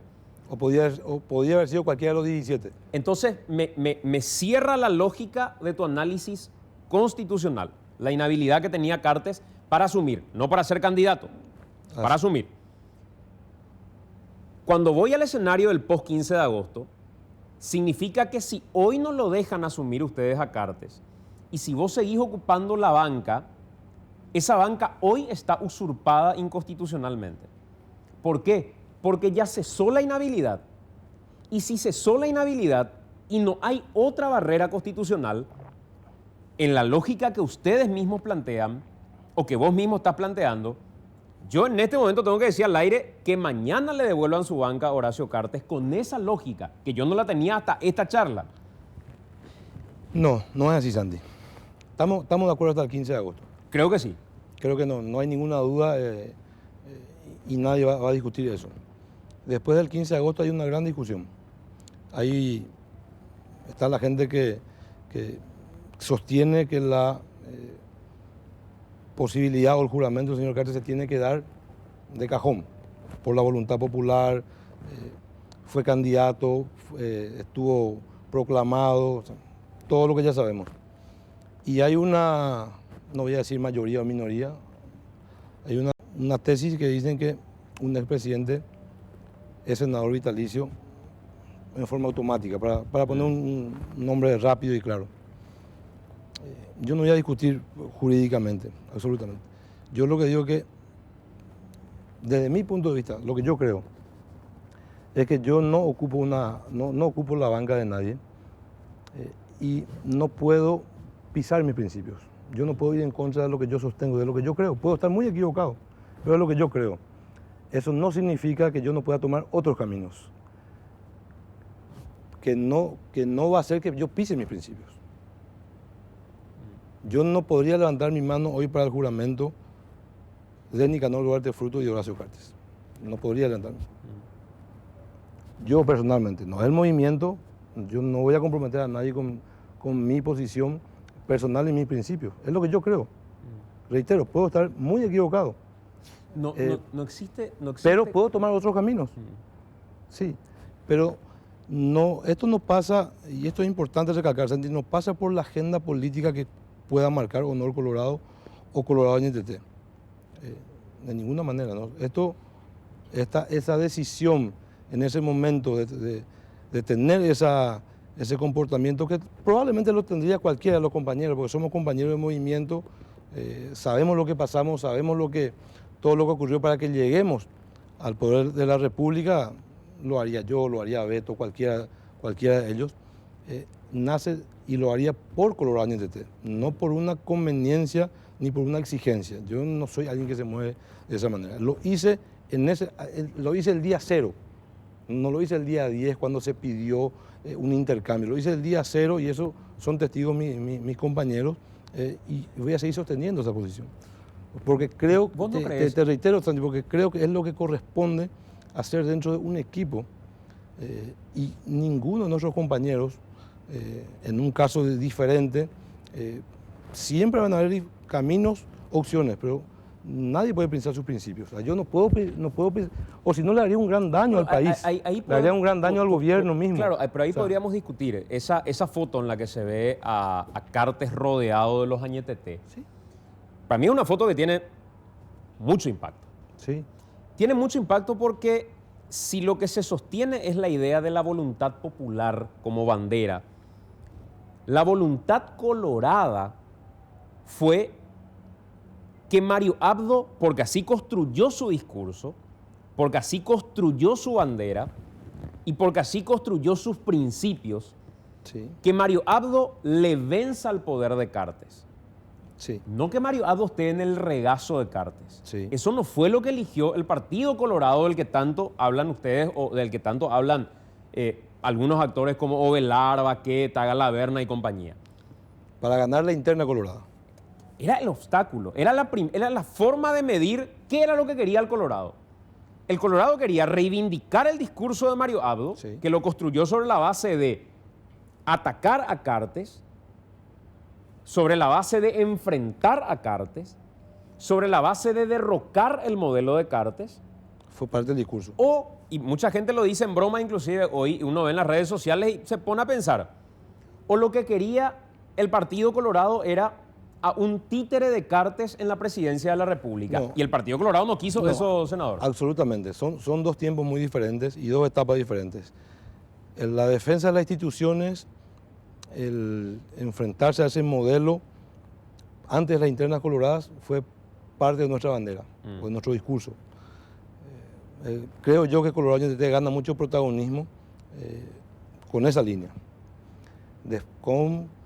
O podía haber sido cualquiera de los 17. Entonces me cierra la lógica de tu análisis constitucional, la inhabilidad que tenía Cartes para asumir, no para ser candidato, para asumir. Cuando voy al escenario del post-15 de agosto, significa que si hoy no lo dejan asumir ustedes a Cartes, y si vos seguís ocupando la banca, esa banca hoy está usurpada inconstitucionalmente. ¿Por qué? Porque ya cesó la inhabilidad. Y si cesó la inhabilidad y no hay otra barrera constitucional, en la lógica que ustedes mismos plantean, o que vos mismo estás planteando, yo en este momento tengo que decir al aire que mañana le devuelvan su banca a Horacio Cartes con esa lógica, que yo no la tenía hasta esta charla. No, no es así, Santi. Estamos de acuerdo hasta el 15 de agosto. Creo que sí. Creo que no hay ninguna duda y nadie va a discutir eso. Después del 15 de agosto hay una gran discusión. Ahí está la gente que sostiene que la posibilidad o el juramento del señor Cartes se tiene que dar de cajón por la voluntad popular, fue candidato, estuvo proclamado, o sea, todo lo que ya sabemos. Y hay una, no voy a decir mayoría o minoría, hay una tesis que dicen que un expresidente es senador vitalicio en forma automática, para poner un nombre rápido y claro. Yo no voy a discutir jurídicamente, absolutamente. Yo lo que digo que, desde mi punto de vista, lo que yo creo, es que yo no ocupo no ocupo la banca de nadie y no puedo pisar mis principios. Yo no puedo ir en contra de lo que yo sostengo, de lo que yo creo. Puedo estar muy equivocado, pero es lo que yo creo. Eso no significa que yo no pueda tomar otros caminos, que no va a hacer que yo pise mis principios. Yo no podría levantar mi mano hoy para el juramento de Nicanor Duarte Fruto y Horacio Cartes. No podría levantarme. Yo personalmente, no es el movimiento, yo no voy a comprometer a nadie con mi posición personal y mis principios. Es lo que yo creo. Reitero, puedo estar muy equivocado. No existe... Pero puedo tomar otros caminos. Sí, pero no, esto no pasa, y esto es importante recalcar, Santi, no pasa por la agenda política que pueda marcar Honor Colorado o Colorado NTT. De ninguna manera, ¿no? Esa decisión en ese momento de tener ese comportamiento que probablemente lo tendría cualquiera de los compañeros, porque somos compañeros de movimiento, sabemos lo que pasamos, sabemos todo lo que ocurrió para que lleguemos al poder de la República. Lo haría yo, lo haría Beto, cualquiera de ellos, nace y lo haría por Colorado NTT, no por una conveniencia ni por una exigencia. Yo no soy alguien que se mueve de esa manera. Lo hice el día 0, no lo hice el día 10 cuando se pidió un intercambio, lo hice el día 0 y eso son testigos mis compañeros y voy a seguir sosteniendo esa posición. Porque creo, te reitero, Santi, porque creo que es lo que corresponde hacer dentro de un equipo y ninguno de nuestros compañeros, en un caso diferente, siempre van a haber caminos, opciones, pero nadie puede pensar sus principios. O sea, yo no puedo, o si no le haría un gran daño al país, le haría un gran daño al gobierno mismo. Claro, pero ahí podríamos discutir esa foto en la que se ve a Cartes rodeado de los Añetete. Sí. Para mí es una foto que tiene mucho impacto. Sí. Tiene mucho impacto porque si lo que se sostiene es la idea de la voluntad popular como bandera, la voluntad colorada fue que Mario Abdo, porque así construyó su discurso, porque así construyó su bandera y porque así construyó sus principios, sí, que Mario Abdo le venza al poder de Cartes. Sí. No que Mario Abdo esté en el regazo de Cartes. Sí. Eso no fue lo que eligió el Partido Colorado del que tanto hablan ustedes o del que tanto hablan algunos actores como Ovelar, Baqueta, Galaverna y compañía. Para ganar la interna colorada. Era el obstáculo, era la forma de medir qué era lo que quería el Colorado. El Colorado quería reivindicar el discurso de Mario Abdo, sí, que lo construyó sobre la base de atacar a Cartes, sobre la base de enfrentar a Cartes, sobre la base de derrocar el modelo de Cartes. Fue parte del discurso. Y mucha gente lo dice en broma, inclusive hoy uno ve en las redes sociales y se pone a pensar, o lo que quería el Partido Colorado era a un títere de Cartes en la presidencia de la República. No. Y el Partido Colorado no quiso eso, senador. Absolutamente. Son dos tiempos muy diferentes y dos etapas diferentes. En la defensa de las instituciones, el enfrentarse a ese modelo antes de las internas coloradas fue parte de nuestra bandera, o de nuestro discurso. Creo yo que Colorado NTT gana mucho protagonismo con esa línea. Con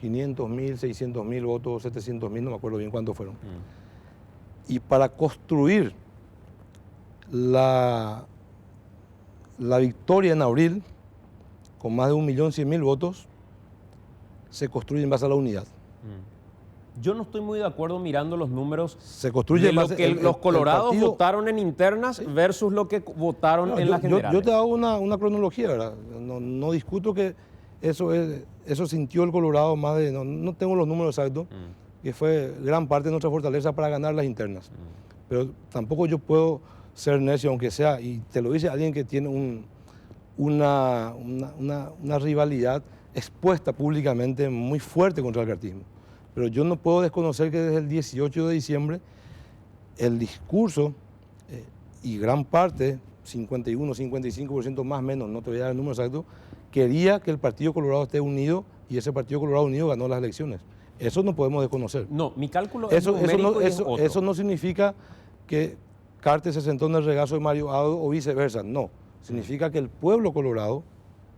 500.000, 600.000 votos, 700.000, no me acuerdo bien cuántos fueron. Y para construir la victoria en abril, con más de 1.100.000 votos, se construye en base a la unidad. Yo no estoy muy de acuerdo mirando los números se construye de lo que los colorados votaron en internas versus lo que votaron en las generales. Yo te hago una cronología, ¿verdad? No discuto que eso sintió el Colorado más de... No tengo los números exactos, que fue gran parte de nuestra fortaleza para ganar las internas. Pero tampoco yo puedo ser necio, aunque sea, y te lo dice alguien que tiene una rivalidad expuesta públicamente muy fuerte contra el cartismo. Pero yo no puedo desconocer que desde el 18 de diciembre el discurso y gran parte, 51, 55% más o menos, no te voy a dar el número exacto, quería que el Partido Colorado esté unido y ese Partido Colorado unido ganó las elecciones. Eso no podemos desconocer. No, mi cálculo es numérico y es otro. Eso no significa que Cartes se sentó en el regazo de Mario Abdo o viceversa, no. Significa que el pueblo colorado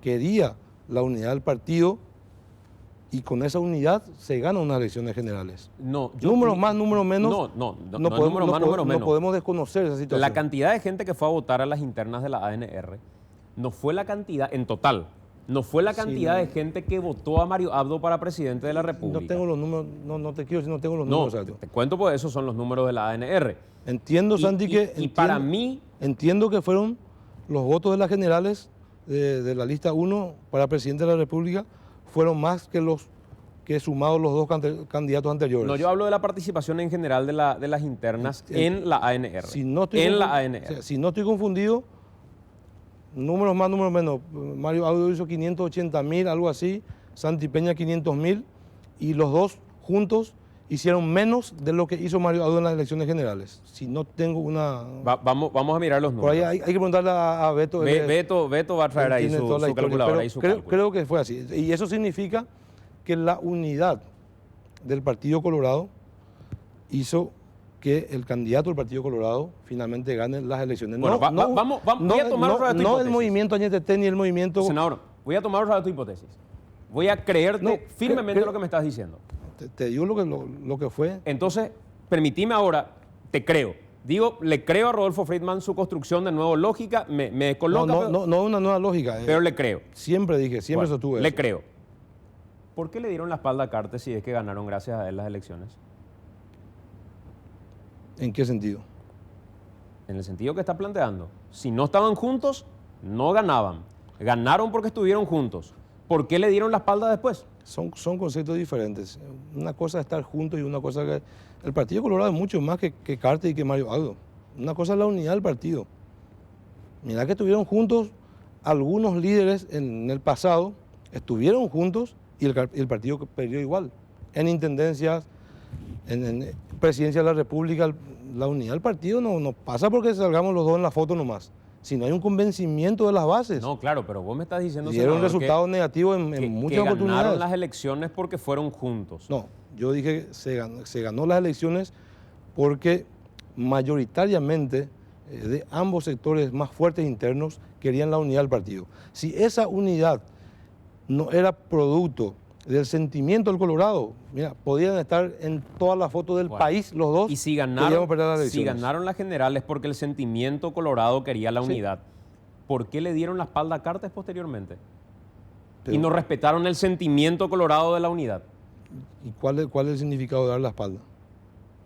quería la unidad del partido y con esa unidad se ganan unas elecciones generales. Número más, número menos. No podemos desconocer esa situación. La cantidad de gente que fue a votar a las internas de la ANR no fue la cantidad, en total, no fue la cantidad de gente que votó a Mario Abdo para presidente de la República. No tengo los números, no te quiero decir, no tengo los números exactos. Te cuento porque esos son los números de la ANR. Entiendo, Santi, que... para mí... Entiendo que fueron los votos de las generales de la lista 1 para presidente de la República fueron más que sumados los dos candidatos anteriores. No, yo hablo de la participación en general de las internas en la ANR. Si no estoy confundido, números más, números menos. Mario Abdo hizo 580.000, algo así, Santi Peña 500.000, y los dos juntos hicieron menos de lo que hizo Mario Abdo en las elecciones generales. Si no tengo una... Vamos a mirar los números. Por ahí hay que preguntarle a Beto. Beto va a traer ahí su calculadora y su cálculo. Creo que fue así. Y eso significa que la unidad del Partido Colorado hizo que el candidato del Partido Colorado finalmente gane las elecciones. Bueno, voy a tomar otra de tu hipótesis. El movimiento Añetete ni el movimiento... Senador, voy a tomar otra de tu hipótesis. Voy a creerte firmemente lo que me estás diciendo. Te digo lo que fue. Entonces, permitime ahora, te creo. Digo, le creo a Rodolfo Friedman su construcción de nuevo lógica, me coloca... No una nueva lógica. Pero le creo. Siempre dije, siempre sostuve le eso. creo. ¿Por qué le dieron la espalda a Cartes si es que ganaron gracias a él las elecciones? ¿En qué sentido? En el sentido que está planteando. Si no estaban juntos, no ganaban. Ganaron porque estuvieron juntos. ¿Por qué le dieron la espalda después? Son conceptos diferentes. Una cosa es estar juntos y una cosa que... El Partido Colorado es mucho más que Cartes y que Mario Abdo. Una cosa es la unidad del partido. Mirá que estuvieron juntos algunos líderes en el pasado, estuvieron juntos y el partido perdió igual. En intendencias, en presidencia de la República, la unidad del partido no pasa porque salgamos los dos en la foto nomás. Si no hay un convencimiento de las bases. No, claro, pero vos me estás diciendo... Dieron resultados negativos en muchas oportunidades. Ganaron las elecciones porque fueron juntos. No, yo dije que se ganó las elecciones porque mayoritariamente de ambos sectores más fuertes internos querían la unidad del partido. Si esa unidad no era producto del sentimiento del Colorado, mira, podían estar en todas las fotos del país los dos. Y si ganaron las generales porque el sentimiento colorado quería la unidad, ¿por qué le dieron la espalda a Cartes posteriormente? Y no respetaron el sentimiento colorado de la unidad. ¿Y cuál es el significado de dar la espalda?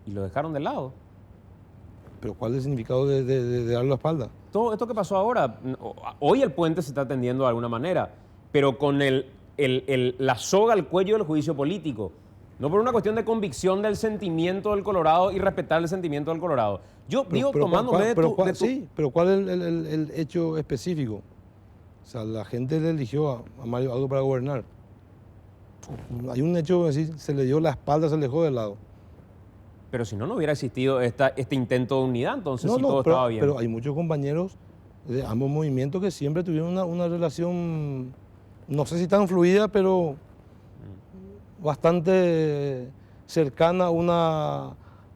Y lo dejaron de lado. ¿Pero cuál es el significado de dar la espalda? Todo esto que pasó ahora, hoy el puente se está tendiendo de alguna manera, pero con la soga al cuello del juicio político. No por una cuestión de convicción del sentimiento del Colorado y respetar el sentimiento del Colorado. Yo digo, tomándome de tu... Sí, pero ¿cuál es el hecho específico? O sea, la gente le eligió a Mario Abdo para gobernar. Hay un hecho, decir, se le dio la espalda, se le dejó de lado. Pero si no, no hubiera existido este intento de unidad, entonces todo estaba bien. Pero hay muchos compañeros de ambos movimientos que siempre tuvieron una relación, no sé si tan fluida, pero bastante cercana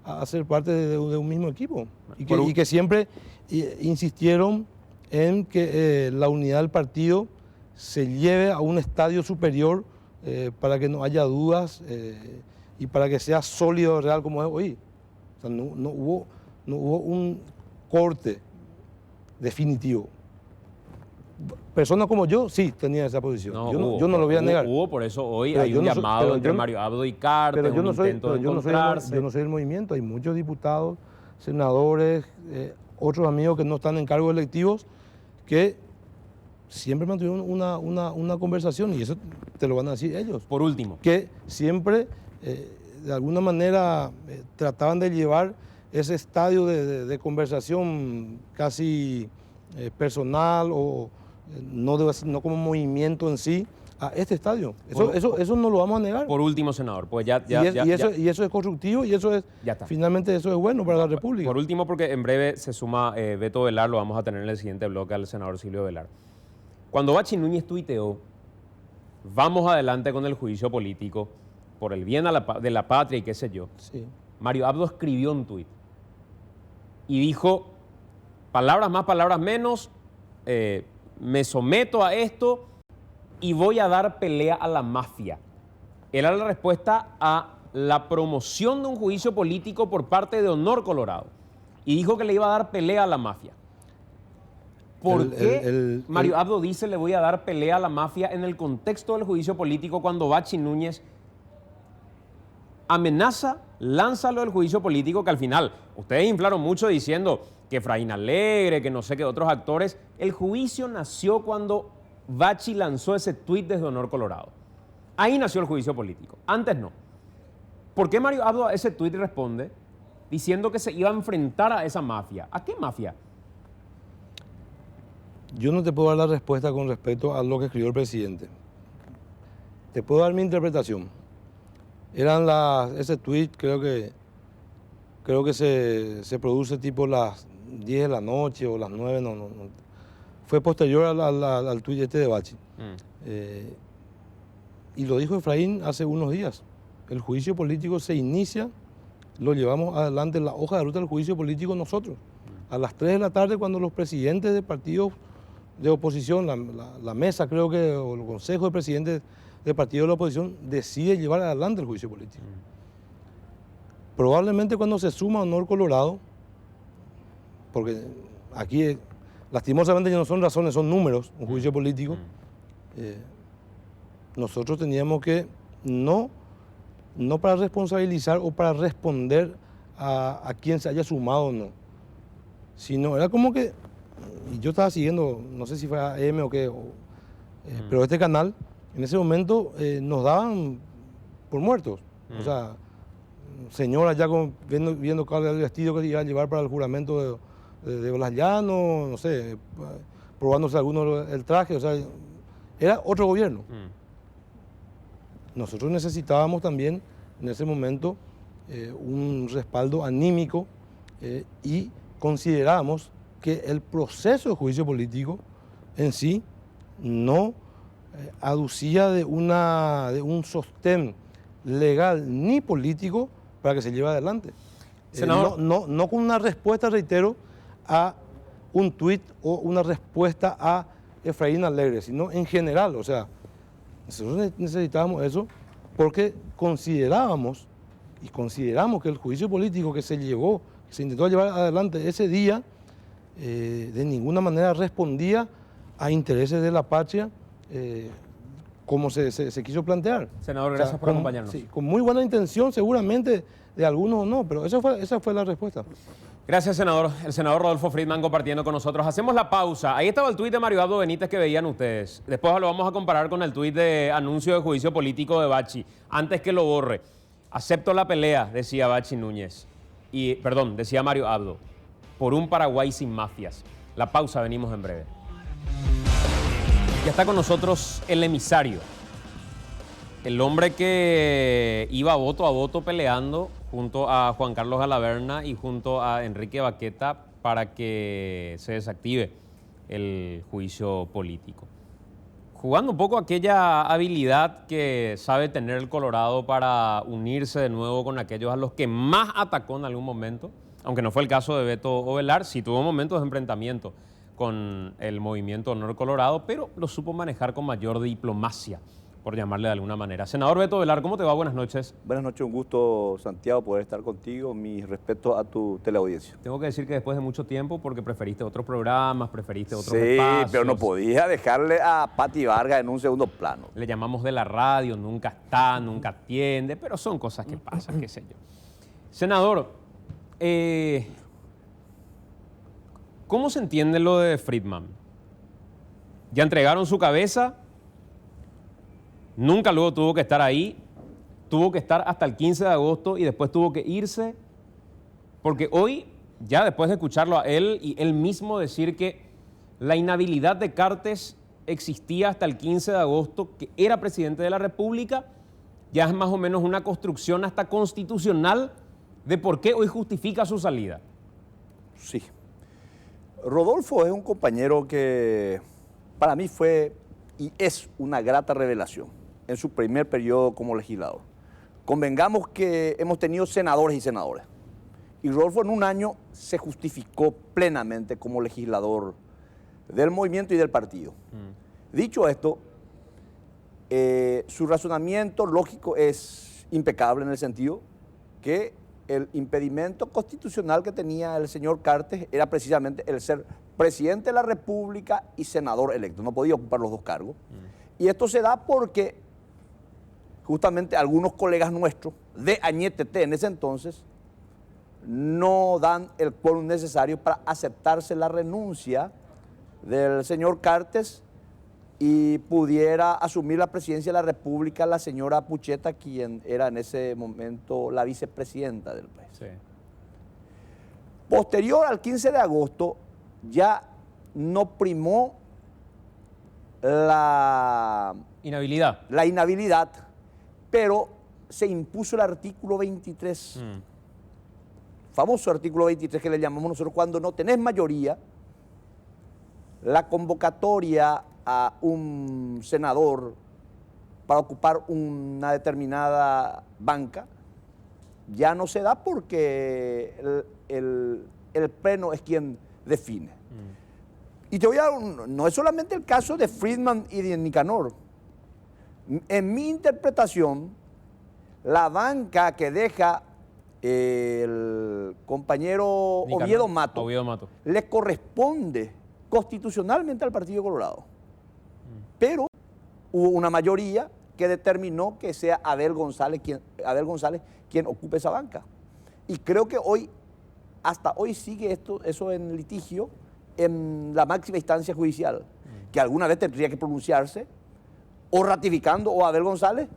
a ser parte de un mismo equipo. Y que siempre insistieron en que la unidad del partido se lleve a un estadio superior para que no haya dudas y para que sea sólido, real como es hoy. O sea, no hubo un corte definitivo. Personas como yo sí tenían esa posición. Yo no lo voy a negar. Hubo, por eso hoy hay un llamado entre Mario Abdo y Cartes, un intento de encontrarse. Yo no soy del movimiento, hay muchos diputados, senadores, otros amigos que no están en cargos electivos que siempre mantuvieron una conversación y eso te lo van a decir ellos. Por último. Que siempre, de alguna manera, trataban de llevar ese estadio de conversación casi personal o no como movimiento en sí a este estadio. Eso no lo vamos a negar. Por último, senador, pues y eso es constructivo y eso es finalmente eso es bueno para la República. Por último, porque en breve se suma Beto Velar, lo vamos a tener en el siguiente bloque al senador Silvio Velar. Cuando Bachi Núñez tuiteó, vamos adelante con el juicio político por el bien de la patria y qué sé yo, Mario Abdo escribió un tuit y dijo, palabras más, palabras menos, me someto a esto y voy a dar pelea a la mafia. Era la respuesta a la promoción de un juicio político por parte de Honor Colorado y dijo que le iba a dar pelea a la mafia. ¿Por qué Mario Abdo dice le voy a dar pelea a la mafia en el contexto del juicio político cuando Bachi Núñez amenaza, lánzalo del juicio político que al final, ustedes inflaron mucho diciendo que Efraín Alegre, que no sé qué otros actores, el juicio nació cuando Bachi lanzó ese tuit desde Honor Colorado. Ahí nació el juicio político, antes no. ¿Por qué Mario Abdo a ese tuit responde diciendo que se iba a enfrentar a esa mafia? ¿A qué mafia? yo no te puedo dar la respuesta con respecto a lo que escribió el presidente. Te puedo dar mi interpretación. Ese tweet creo que se produce tipo las 10 de la noche o las 9, no. Fue posterior al tweet este de Bachi. Y lo dijo Efraín hace unos días. El juicio político se inicia, lo llevamos adelante en la hoja de ruta del juicio político nosotros. A las 3 de la tarde, cuando los presidentes de partidos de oposición, la mesa creo que, o el consejo de presidentes de partidos de la oposición, decide llevar adelante el juicio político. Probablemente cuando se suma Honor Colorado, porque aquí lastimosamente ya no son razones, son números, un juicio político, nosotros teníamos que no para responsabilizar o para responder a quien se haya sumado o no, sino era como que, y yo estaba siguiendo, no sé si fue AM o qué, pero este canal, en ese momento nos daban por muertos. O sea, señoras ya viendo el vestido que iba a llevar para el juramento de Blas Llano, no sé, probándose alguno el traje, o sea, era otro gobierno. Nosotros necesitábamos también en ese momento un respaldo anímico y considerábamos que el proceso de juicio político en sí no aducía de un sostén legal ni político para que se lleve adelante. No con una respuesta, reitero, a un tuit o una respuesta a Efraín Alegre, sino en general. O sea, nosotros necesitábamos eso porque considerábamos y consideramos que el juicio político que se intentó llevar adelante ese día, de ninguna manera respondía a intereses de la patria como se quiso plantear. Senador, gracias por acompañarnos. Sí, con muy buena intención seguramente de algunos o no, pero esa fue la respuesta. Gracias, senador. El senador Rodolfo Friedman compartiendo con nosotros. Hacemos la pausa. Ahí estaba el tuit de Mario Abdo Benítez que veían ustedes. Después lo vamos a comparar con el tuit de anuncio de juicio político de Bachi. Antes que lo borre. Acepto la pelea, decía Bachi Núñez. Decía Mario Abdo. Por un Paraguay sin mafias. La pausa, venimos en breve. Ya está con nosotros el emisario. El hombre que iba voto a voto peleando junto a Juan Carlos Alaverna y junto a Enrique Baqueta para que se desactive el juicio político. Jugando un poco aquella habilidad que sabe tener el Colorado para unirse de nuevo con aquellos a los que más atacó en algún momento, aunque no fue el caso de Beto Ovelar, sí tuvo momentos de enfrentamiento con el movimiento Honor Colorado, pero lo supo manejar con mayor diplomacia, por llamarle de alguna manera. Senador Beto Ovelar, ¿cómo te va? Buenas noches. Buenas noches, un gusto, Santiago, poder estar contigo. Mis respetos a tu teleaudiencia. Tengo que decir que después de mucho tiempo, porque preferiste otros programas, preferiste otros espacios. Sí, pero no podía dejarle a Pati Vargas en un segundo plano. Le llamamos de la radio, nunca está, nunca atiende, pero son cosas que pasan, qué sé yo. Senador, ¿cómo se entiende lo de Friedman? Ya entregaron su cabeza. Nunca luego tuvo que estar ahí, tuvo que estar hasta el 15 de agosto y después tuvo que irse, porque hoy, ya después de escucharlo a él y él mismo decir que la inhabilidad de Cartes existía hasta el 15 de agosto, que era presidente de la República, ya es más o menos una construcción hasta constitucional de por qué hoy justifica su salida. Sí. Rodolfo es un compañero que para mí fue y es una grata revelación en su primer periodo como legislador. Convengamos que hemos tenido senadores y senadoras. Y Rodolfo en un año se justificó plenamente como legislador del movimiento y del partido. Dicho esto, su razonamiento lógico es impecable en el sentido que el impedimento constitucional que tenía el señor Cartes era precisamente el ser presidente de la República y senador electo. No podía ocupar los dos cargos. Y esto se da porque justamente algunos colegas nuestros de Añetete en ese entonces no dan el quórum necesario para aceptarse la renuncia del señor Cartes y pudiera asumir la presidencia de la República la señora Pucheta, quien era en ese momento la vicepresidenta del país. Sí. Posterior al 15 de agosto, ya no primó la inhabilidad, pero se impuso el artículo 23. Famoso artículo 23 que le llamamos nosotros, cuando no tenés mayoría, la convocatoria a un senador para ocupar una determinada banca ya no se da porque el pleno es quien define. Y te voy a dar no es solamente el caso de Friedman y de Nicanor. En mi interpretación, la banca que deja el compañero Oviedo Mato le corresponde constitucionalmente al Partido Colorado. Pero hubo una mayoría que determinó que sea Abel González quien ocupe esa banca. Y creo que hasta hoy sigue eso en litigio en la máxima instancia judicial, que alguna vez tendría que pronunciarse o ratificando o a Abel González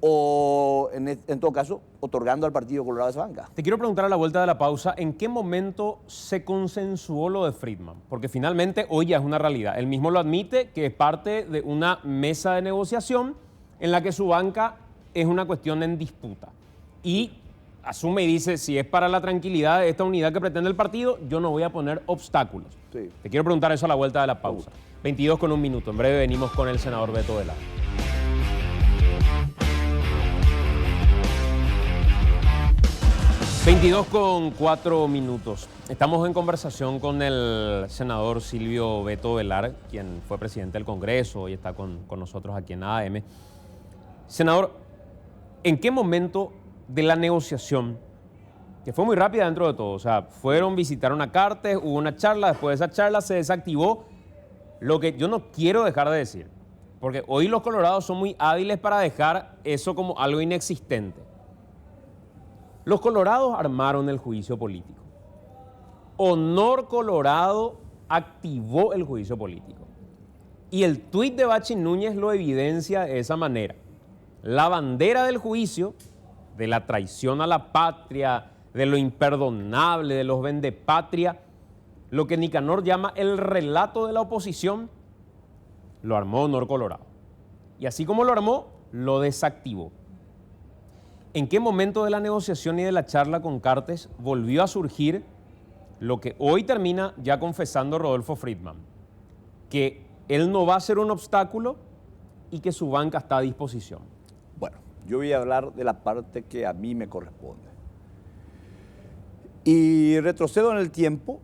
o en todo caso otorgando al Partido Colorado esa banca. Te quiero preguntar a la vuelta de la pausa, ¿en qué momento se consensuó lo de Friedman? Porque finalmente hoy ya es una realidad. Él mismo lo admite, que es parte de una mesa de negociación en la que su banca es una cuestión en disputa. Y asume y dice, si es para la tranquilidad de esta unidad que pretende el partido, yo no voy a poner obstáculos. Sí. Te quiero preguntar eso a la vuelta de la pausa. 22 con 1 minuto. En breve venimos con el senador Beto Velar. ...22 con 4 minutos. Estamos en conversación con el senador Silvio Beto Velar, quien fue presidente del Congreso y está con nosotros aquí en ADM. Senador, ¿en qué momento de la negociación, que fue muy rápida dentro de todo, o sea, visitaron a Cartes, hubo una charla, después de esa charla se desactivó, lo que yo no quiero dejar de decir, porque hoy los colorados son muy hábiles para dejar eso como algo inexistente. Los colorados armaron el juicio político. Honor Colorado activó el juicio político. Y el tuit de Bachi Núñez lo evidencia de esa manera. La bandera del juicio, de la traición a la patria, de lo imperdonable, de los vendepatria, lo que Nicanor llama el relato de la oposición, lo armó Honor Colorado. Y así como lo armó, lo desactivó. ¿En qué momento de la negociación y de la charla con Cartes volvió a surgir lo que hoy termina ya confesando Rodolfo Friedman? Que él no va a ser un obstáculo y que su banca está a disposición. Bueno, yo voy a hablar de la parte que a mí me corresponde. Y retrocedo en el tiempo,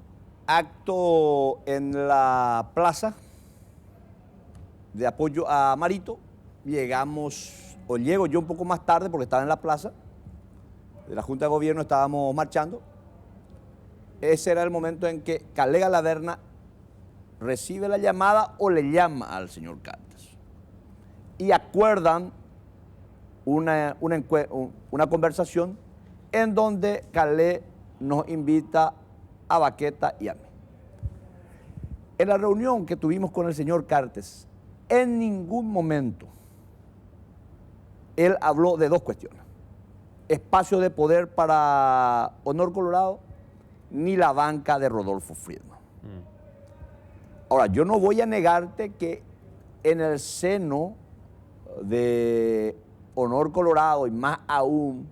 acto en la plaza de apoyo a Marito, llego yo un poco más tarde porque estaba en la plaza de la Junta de Gobierno, estábamos marchando. Ese era el momento en que Calé Galaverna recibe la llamada o le llama al señor Cartes y acuerdan una conversación en donde Calé nos invita a Baqueta y a mí. En la reunión que tuvimos con el señor Cartes, en ningún momento él habló de dos cuestiones: espacio de poder para Honor Colorado, ni la banca de Rodolfo Friedman. Ahora, yo no voy a negarte que en el seno de Honor Colorado, y más aún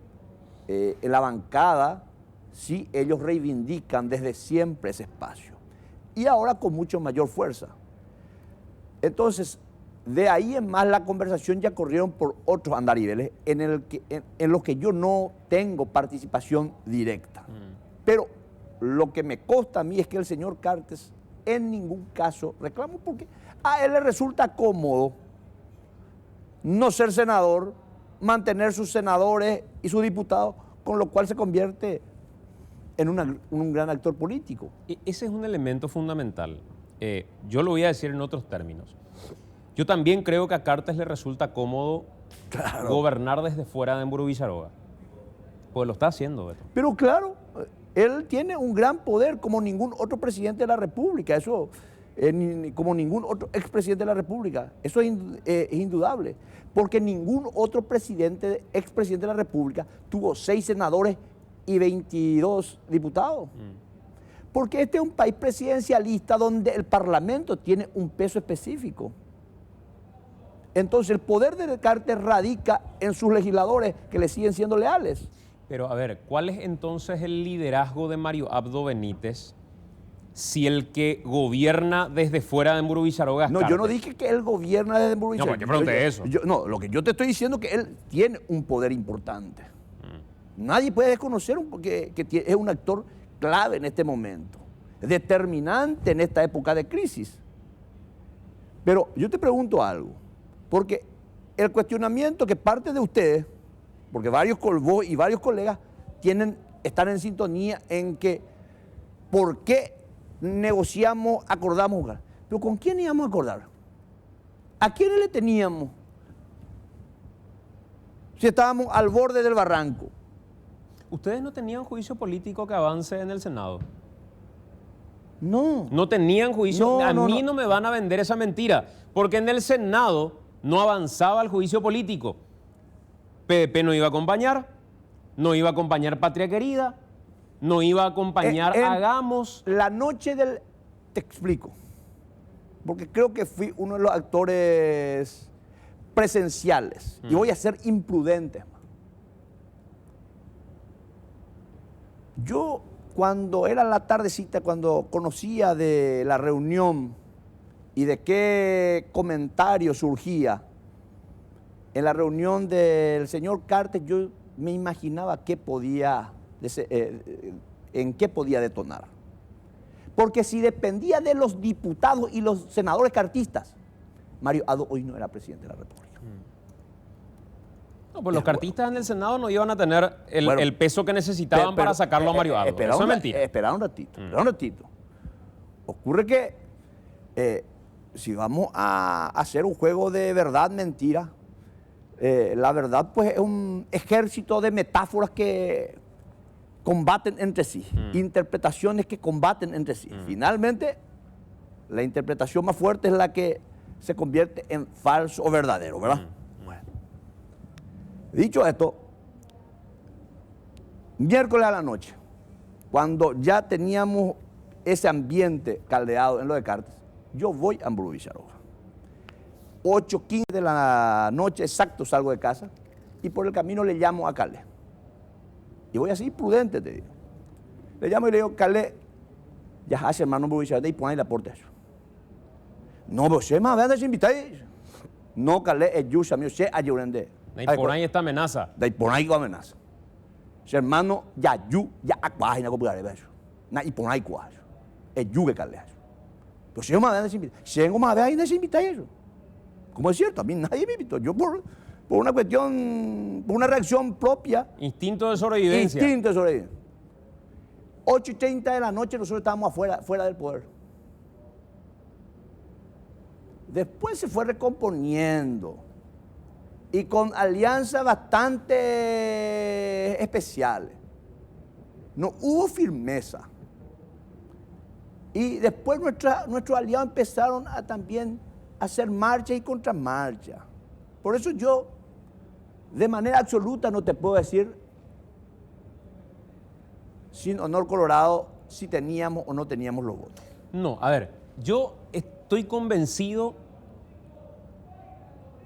en la bancada, sí, ellos reivindican desde siempre ese espacio. Y ahora con mucho mayor fuerza. Entonces, de ahí en más la conversación ya corrieron por otros andariveles en los que yo no tengo participación directa. Pero lo que me consta a mí es que el señor Cartes en ningún caso reclama, porque a él le resulta cómodo no ser senador, mantener sus senadores y sus diputados, con lo cual se convierte en un gran actor político. Ese es un elemento fundamental. Yo lo voy a decir en otros términos. Yo también creo que a Cartes le resulta cómodo gobernar desde fuera de Emburu Villaroga. Pues lo está haciendo, Beto. Pero claro, él tiene un gran poder como ningún otro presidente de la República, eso, como ningún otro expresidente de la República. Eso es indudable, porque ningún otro expresidente de la República tuvo 6 senadores y 22 diputados. Porque este es un país presidencialista donde el Parlamento tiene un peso específico. Entonces el poder de Descartes radica en sus legisladores que le siguen siendo leales. Pero a ver, ¿cuál es entonces el liderazgo de Mario Abdo Benítez si el que gobierna desde fuera de Emburu Villarroga es No, Cartes? yo no dije que él gobierna desde Emburu No, Villarroga. pues yo pregunté eso. No, lo que yo te estoy diciendo es que él tiene un poder importante. Nadie puede desconocer que es un actor clave en este momento, determinante en esta época de crisis. Pero yo te pregunto algo, porque el cuestionamiento que parte de ustedes, porque vos y varios colegas están en sintonía en que ¿por qué negociamos, acordamos jugar? Pero ¿con quién íbamos a acordar? ¿A quiénes le teníamos? Si estábamos al borde del barranco. ¿Ustedes no tenían juicio político que avance en el Senado? No. No tenían juicio. No, A mí no me van a vender esa mentira, porque en el Senado no avanzaba el juicio político. PDP no iba a acompañar, no iba a acompañar Patria Querida, no iba a acompañar Hagamos. La noche del... Te explico. Porque creo que fui uno de los actores presenciales. Y voy a ser imprudente. Yo, cuando era la tardecita, cuando conocía de la reunión y de qué comentario surgía en la reunión del señor Cartes, yo me imaginaba en qué podía detonar. Porque si dependía de los diputados y los senadores cartistas, Mario Abdo hoy no era presidente de la República. No, pues los cartistas en el Senado no iban a tener el peso que necesitaban para sacarlo a Mario Abdo. Eso es mentira. Espera un ratito. Ocurre que si vamos a hacer un juego de verdad, mentira, la verdad pues es un ejército de metáforas que combaten entre sí, interpretaciones que combaten entre sí. Finalmente, la interpretación más fuerte es la que se convierte en falso o verdadero, ¿verdad? Bueno. Dicho esto, miércoles a la noche, cuando ya teníamos ese ambiente caldeado en lo de Cartes, yo voy a Emburu Villarroga. 8:15 de la noche exacto salgo de casa y por el camino le llamo a Calé. Y voy así prudente, te digo. Le llamo y le digo, Calé, ya hace hermano Emburu Villarroga y pon ahí la puerta eso. No, pero se me van a invitar. No, Calé, es yusa mío, se ayurende. Y por ahí esta amenaza. De por ahí amenaza. Si hermano, ya acuaje, no puedo eso. Y por ahí cuaje. Es yuge Calé. Pero si yo me van a invitar, si vengo más a ver ahí, no se invita eso. Como es cierto, a mí nadie me invitó. Yo por una cuestión, por una reacción propia. Instinto de sobrevivencia. 8:30 de la noche nosotros estábamos fuera del poder. Después se fue recomponiendo y con alianzas bastante especiales. No hubo firmeza. Y después nuestros aliados empezaron a también hacer marcha y contramarcha. Por eso yo, de manera absoluta, no te puedo decir, sin honor colorado, si teníamos o no teníamos los votos. No, a ver, yo estoy convencido,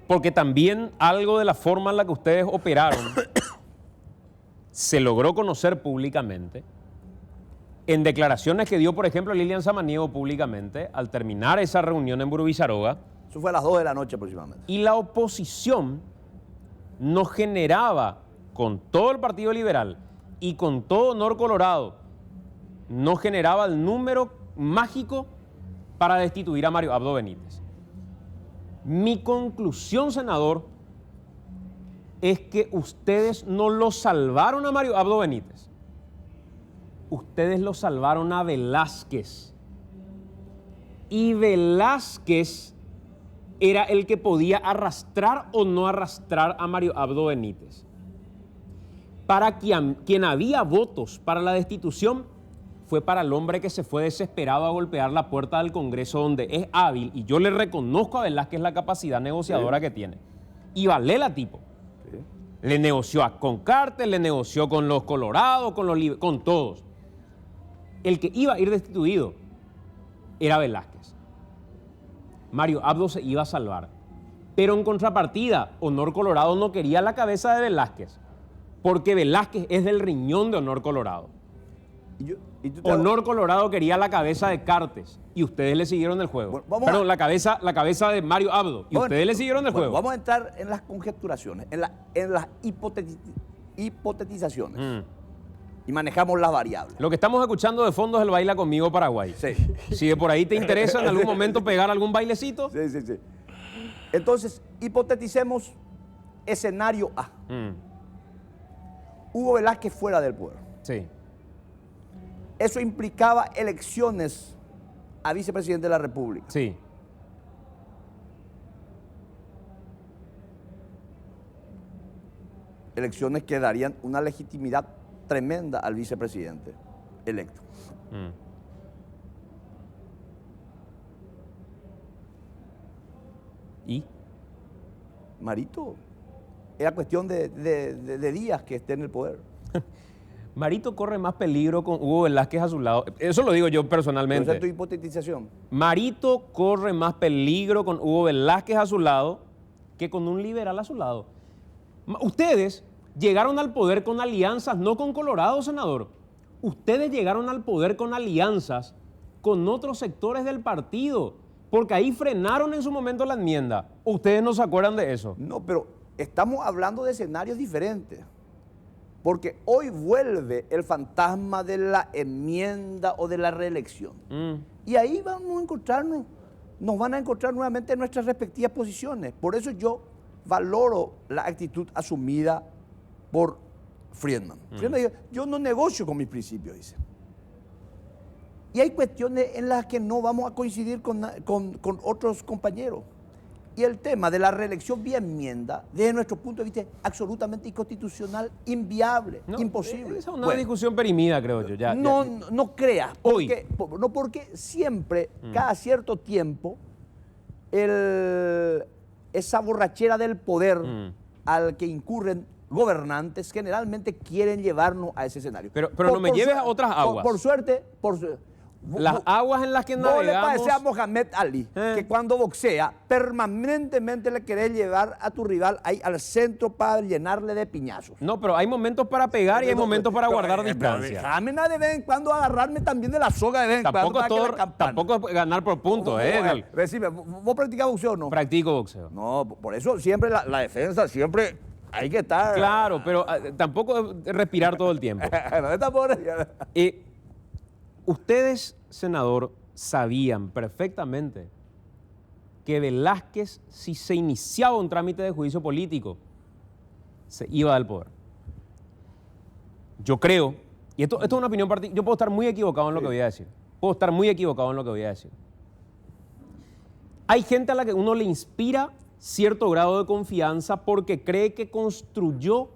porque también algo de la forma en la que ustedes operaron se logró conocer públicamente, en declaraciones que dio, por ejemplo, Lilian Samaniego públicamente, al terminar esa reunión en Emburu Villarroga. Eso fue a las 2 de la noche aproximadamente. Y la oposición no generaba, con todo el Partido Liberal y con todo Honor Colorado, no generaba el número mágico para destituir a Mario Abdo Benítez. Mi conclusión, senador, es que ustedes no lo salvaron a Mario Abdo Benítez. Ustedes lo salvaron a Velázquez. Y Velázquez era el que podía arrastrar o no arrastrar a Mario Abdo Benítez. Para quien había votos para la destitución fue para el hombre que se fue desesperado a golpear la puerta del Congreso, donde es hábil, y yo le reconozco a Velázquez la capacidad negociadora que tiene. Y Valela tipo. Le negoció con Cartes, le negoció con los Colorados, con todos. el que iba a ir destituido era Velázquez. Mario Abdo se iba a salvar. Pero en contrapartida, Honor Colorado no quería la cabeza de Velázquez, porque Velázquez es del riñón de Honor Colorado. Honor Colorado quería la cabeza de Cartes y ustedes le siguieron el juego. Perdón, la cabeza de Mario Abdo y ustedes le siguieron el juego. Vamos a entrar en las conjeturaciones, en las hipotetizaciones. Y manejamos las variables. Lo que estamos escuchando de fondo es el Baila Conmigo Paraguay. Sí. Si de por ahí te interesa en algún momento pegar algún bailecito. Sí. Entonces, hipoteticemos escenario A. Hugo Velázquez fuera del poder. Sí. Eso implicaba elecciones a vicepresidente de la República. Sí. Elecciones que darían una legitimidad tremenda al vicepresidente electo. ¿Y? Marito, era cuestión de días que esté en el poder. Marito corre más peligro con Hugo Velázquez a su lado. Eso lo digo yo personalmente. ¿Esa es tu hipotetización? Marito corre más peligro con Hugo Velázquez a su lado que con un liberal a su lado. Ustedes llegaron al poder con alianzas, no con Colorado, senador. Ustedes llegaron al poder con alianzas con otros sectores del partido, porque ahí frenaron en su momento la enmienda. ¿Ustedes no se acuerdan de eso? No, pero estamos hablando de escenarios diferentes. Porque hoy vuelve el fantasma de la enmienda o de la reelección. Y ahí vamos a encontrarnos, nos van a encontrar nuevamente en nuestras respectivas posiciones. Por eso yo valoro la actitud asumida por Friedman. Friedman dijo, yo no negocio con mis principios, dice. Y hay cuestiones en las que no vamos a coincidir con otros compañeros. Y el tema de la reelección vía enmienda, desde nuestro punto de vista, es absolutamente inconstitucional, inviable, imposible. Esa es una discusión perimida, creo yo. No creas. Porque siempre, cada cierto tiempo, esa borrachera del poder al que incurren gobernantes generalmente quieren llevarnos a ese escenario. Pero no me lleves a otras aguas. Por suerte, las aguas en las que navegamos... No le parece a Mohamed Ali que cuando boxea, permanentemente le querés llevar a tu rival ahí al centro para llenarle de piñazos. No, pero hay momentos para pegar y hay momentos para guardar distancia. Déjame de vez en cuando agarrarme también de la soga de vez en tampoco cuando. Tampoco es ganar por puntos, Decime, ¿vos practicás boxeo o no? Practico boxeo. No, por eso siempre la defensa, siempre... Hay que estar... Claro, pero tampoco es respirar todo el tiempo. Ustedes, senador, sabían perfectamente que Velázquez, si se iniciaba un trámite de juicio político, se iba del poder. Yo creo, y esto es una opinión particular, yo puedo estar muy equivocado en lo que voy a decir. Hay gente a la que uno le inspira cierto grado de confianza porque cree que construyó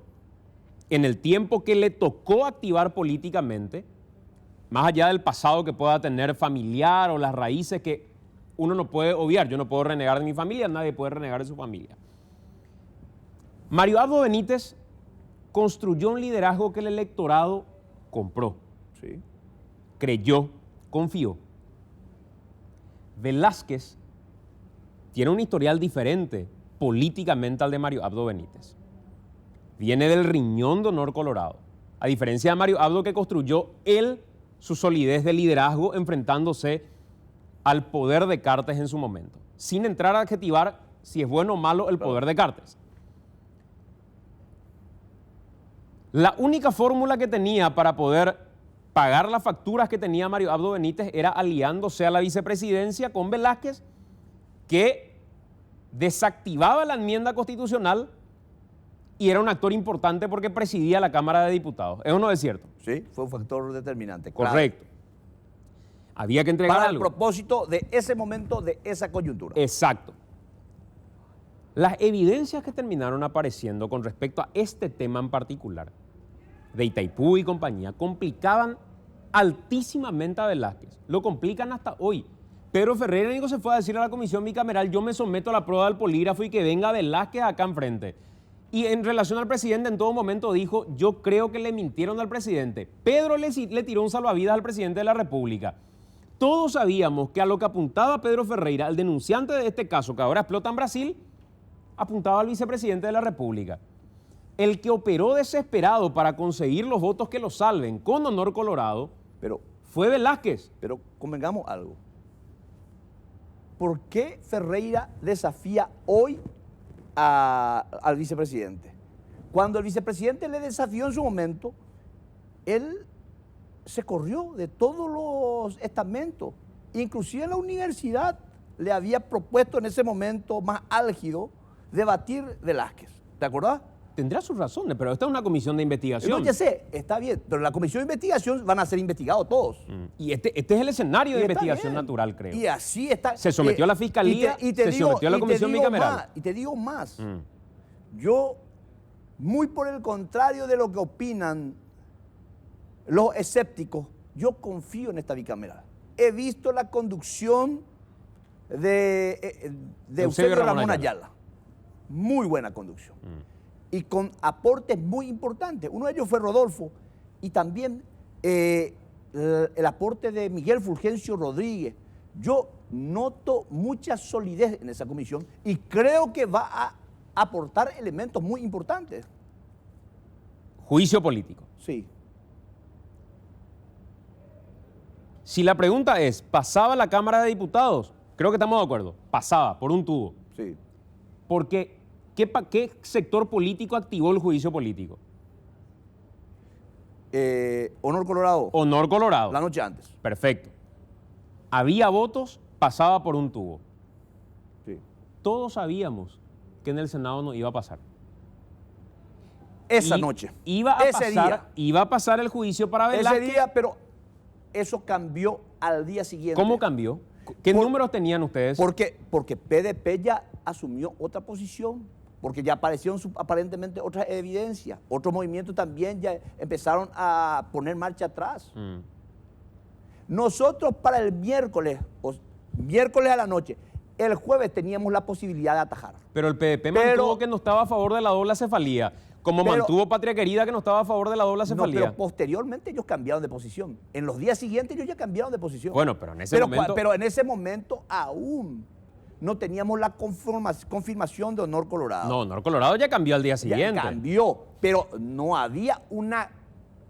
en el tiempo que le tocó activar políticamente, más allá del pasado que pueda tener familiar o las raíces que uno no puede obviar. Yo no puedo renegar de mi familia, nadie puede renegar de su familia. Mario Abdo Benítez construyó un liderazgo que el electorado compró, creyó, confió. Velázquez tiene un historial diferente políticamente al de Mario Abdo Benítez. Viene del riñón de Honor Colorado. A diferencia de Mario Abdo, que construyó él su solidez de liderazgo enfrentándose al poder de Cartes en su momento, sin entrar a adjetivar si es bueno o malo el poder de Cartes. La única fórmula que tenía para poder pagar las facturas que tenía Mario Abdo Benítez era aliándose a la vicepresidencia con Velázquez, que desactivaba la enmienda constitucional y era un actor importante porque presidía la Cámara de Diputados. ¿Es o no es cierto? Sí, fue un factor determinante. Correcto. Claro. Había que entregar para algo. el propósito de ese momento, de esa coyuntura. Exacto. Las evidencias que terminaron apareciendo con respecto a este tema en particular, de Itaipú y compañía, complicaban altísimamente a Velázquez. Lo complican hasta hoy. Pedro Ferreira se fue a decir a la comisión bicameral, yo me someto a la prueba del polígrafo y que venga Velázquez acá enfrente. Y en relación al presidente, en todo momento dijo, yo creo que le mintieron al presidente. Pedro le tiró un salvavidas al presidente de la República. Todos sabíamos que a lo que apuntaba Pedro Ferreira, el denunciante de este caso que ahora explota en Brasil, apuntaba al vicepresidente de la República. El que operó desesperado para conseguir los votos que lo salven con honor colorado fue Velázquez. Pero convengamos algo. ¿Por qué Ferreira desafía hoy al vicepresidente? Cuando el vicepresidente le desafió en su momento, él se corrió de todos los estamentos. Inclusive en la universidad le había propuesto en ese momento más álgido debatir Velázquez. ¿Te acordás? Tendrá sus razones, pero esta es una comisión de investigación. No, ya sé, está bien, pero en la comisión de investigación van a ser investigados todos. Y este es el escenario de investigación natural, creo. Y así está. Se sometió a la fiscalía, se sometió a la comisión bicameral. Y te digo más, yo, muy por el contrario de lo que opinan los escépticos, yo confío en esta bicameral. He visto la conducción de Eusebio Ramón Ayala. Muy buena conducción. Y con aportes muy importantes. Uno de ellos fue Rodolfo y también el aporte de Miguel Fulgencio Rodríguez. Yo noto mucha solidez en esa comisión y creo que va a aportar elementos muy importantes. Juicio político. Sí. Si la pregunta es, ¿pasaba la Cámara de Diputados? Creo que estamos de acuerdo. Pasaba, por un tubo. Sí. Porque, ¿qué sector político activó el juicio político? Honor Colorado. Honor Colorado. La noche antes. Perfecto. Había votos, pasaba por un tubo. Sí. Todos sabíamos que en el Senado no iba a pasar. Esa noche. Iba a pasar el juicio para Velázquez. Ese día, pero eso cambió al día siguiente. ¿Cómo cambió? ¿Qué números tenían ustedes? Porque PDP ya asumió otra posición, porque ya aparecieron aparentemente otras evidencias. Otros movimientos también ya empezaron a poner marcha atrás. Nosotros para el miércoles a la noche, el jueves teníamos la posibilidad de atajar. Pero el PDP mantuvo que no estaba a favor de la doble acefalía, como mantuvo Patria Querida que no estaba a favor de la doble acefalía. No, pero posteriormente ellos cambiaron de posición. En los días siguientes ellos ya cambiaron de posición. Bueno, pero en ese momento... Pero en ese momento aún no teníamos la confirmación de Honor Colorado. No, Honor Colorado ya cambió al día siguiente. Ya cambió, pero no había una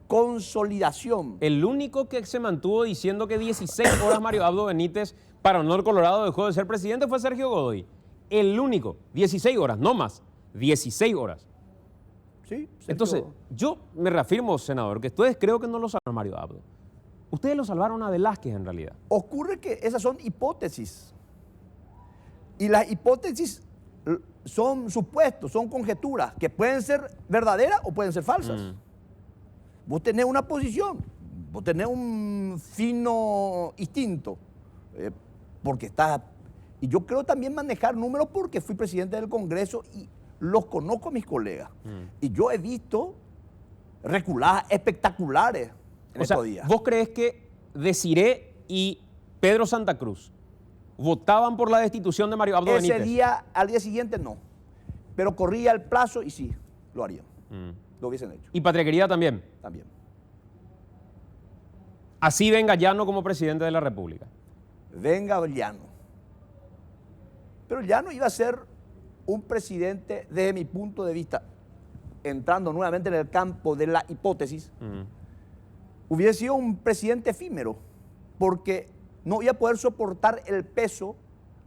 consolidación. El único que se mantuvo diciendo que 16 horas Mario Abdo Benítez para Honor Colorado dejó de ser presidente fue Sergio Godoy. El único, 16 horas, no más, 16 horas. Sí, entonces, yo me reafirmo, senador, que ustedes creo que no lo salvaron a Mario Abdo. Ustedes lo salvaron a Velázquez en realidad. Ocurre que esas son hipótesis. Y las hipótesis son supuestos, son conjeturas que pueden ser verdaderas o pueden ser falsas. Vos tenés una posición, vos tenés un fino instinto, porque estás... Y yo creo también manejar números porque fui presidente del Congreso y los conozco a mis colegas. Y yo he visto reculadas espectaculares en estos días. ¿Vos crees que Desiré y Pedro Santa Cruz votaban por la destitución de Mario Abdo Benítez? Ese día, al día siguiente no. Pero corría el plazo y sí, lo harían. Lo hubiesen hecho. ¿Y Patria Querida también? También. Así venga Llano como presidente de la República. Venga Llano. Pero Llano iba a ser un presidente, desde mi punto de vista, entrando nuevamente en el campo de la hipótesis, hubiese sido un presidente efímero, porque no iba a poder soportar el peso,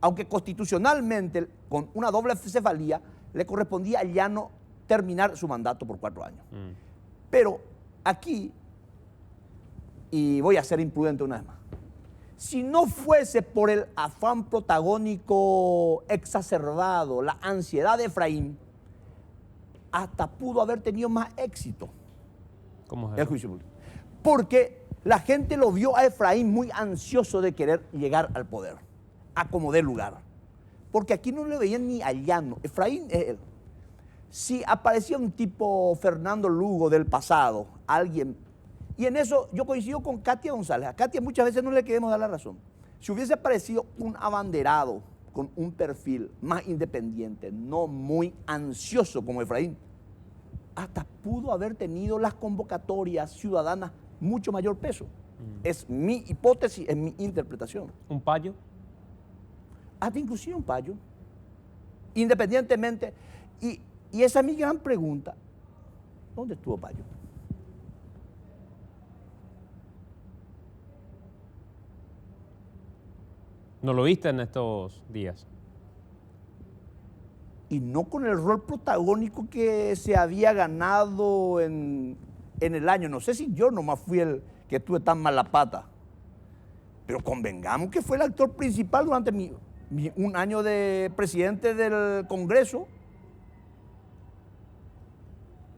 aunque constitucionalmente, con una doble cefalía, le correspondía a Llano terminar su mandato por 4 años. Pero aquí, y voy a ser imprudente una vez más, si no fuese por el afán protagónico exacerbado, la ansiedad de Efraín, hasta pudo haber tenido más éxito. ¿Cómo es el juicio político? Porque la gente lo vio a Efraín muy ansioso de querer llegar al poder, a como dé lugar. Porque aquí no le veían ni a Llano. Efraín es él. Si aparecía un tipo Fernando Lugo del pasado, alguien... Y en eso yo coincido con Katia González. A Katia muchas veces no le queremos dar la razón. Si hubiese aparecido un abanderado con un perfil más independiente, no muy ansioso como Efraín, hasta pudo haber tenido las convocatorias ciudadanas mucho mayor peso. Es mi hipótesis, es mi interpretación. ¿Un Payo? Hasta inclusive un Payo. Independientemente. Y esa es mi gran pregunta. ¿Dónde estuvo Payo? ¿No lo viste en estos días? Y no con el rol protagónico que se había ganado en el año. No sé si yo nomás fui el que estuve tan mala pata, pero convengamos que fue el actor principal durante un año de presidente del Congreso.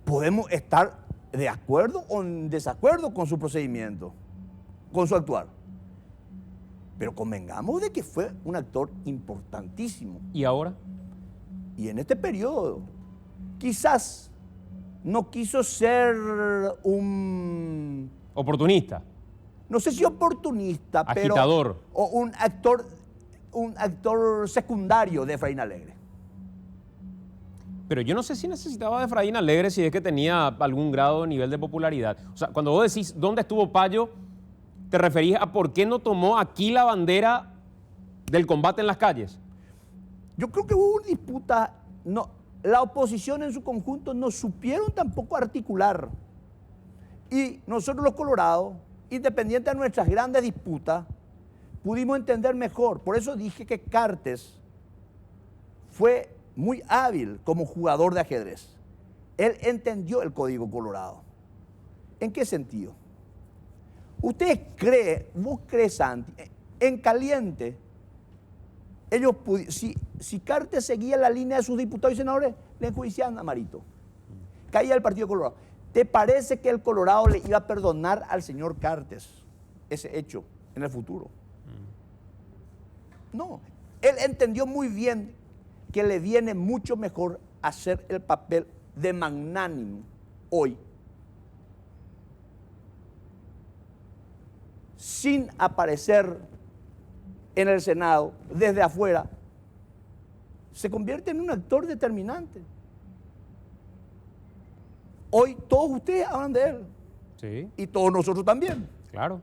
Podemos estar de acuerdo o en desacuerdo con su procedimiento, con su actuar, pero convengamos de que fue un actor importantísimo. ¿Y ahora? Y en este periodo, quizás no quiso ser un... Oportunista. No sé si oportunista, agitador. Pero... O un actor secundario de Efraín Alegre. Pero yo no sé si necesitaba de Efraín Alegre si es que tenía algún grado de nivel de popularidad. O sea, cuando vos decís dónde estuvo Payo, te referís a por qué no tomó aquí la bandera del combate en las calles. Yo creo que hubo una disputa, no, la oposición en su conjunto no supieron tampoco articular. Y nosotros los colorados, independiente de nuestras grandes disputas, pudimos entender mejor. Por eso dije que Cartes fue muy hábil como jugador de ajedrez. Él entendió el código colorado. ¿En qué sentido? ¿Usted cree, vos crees, Santi, en caliente, ellos si Cartes seguía la línea de sus diputados y senadores, le enjuiciaban a Marito? Caía el Partido Colorado. ¿Te parece que el Colorado le iba a perdonar al señor Cartes ese hecho en el futuro? No. Él entendió muy bien que le viene mucho mejor hacer el papel de magnánimo hoy, sin aparecer en el Senado desde afuera, se convierte en un actor determinante. Hoy todos ustedes hablan de él. Sí. Y todos nosotros también. Claro.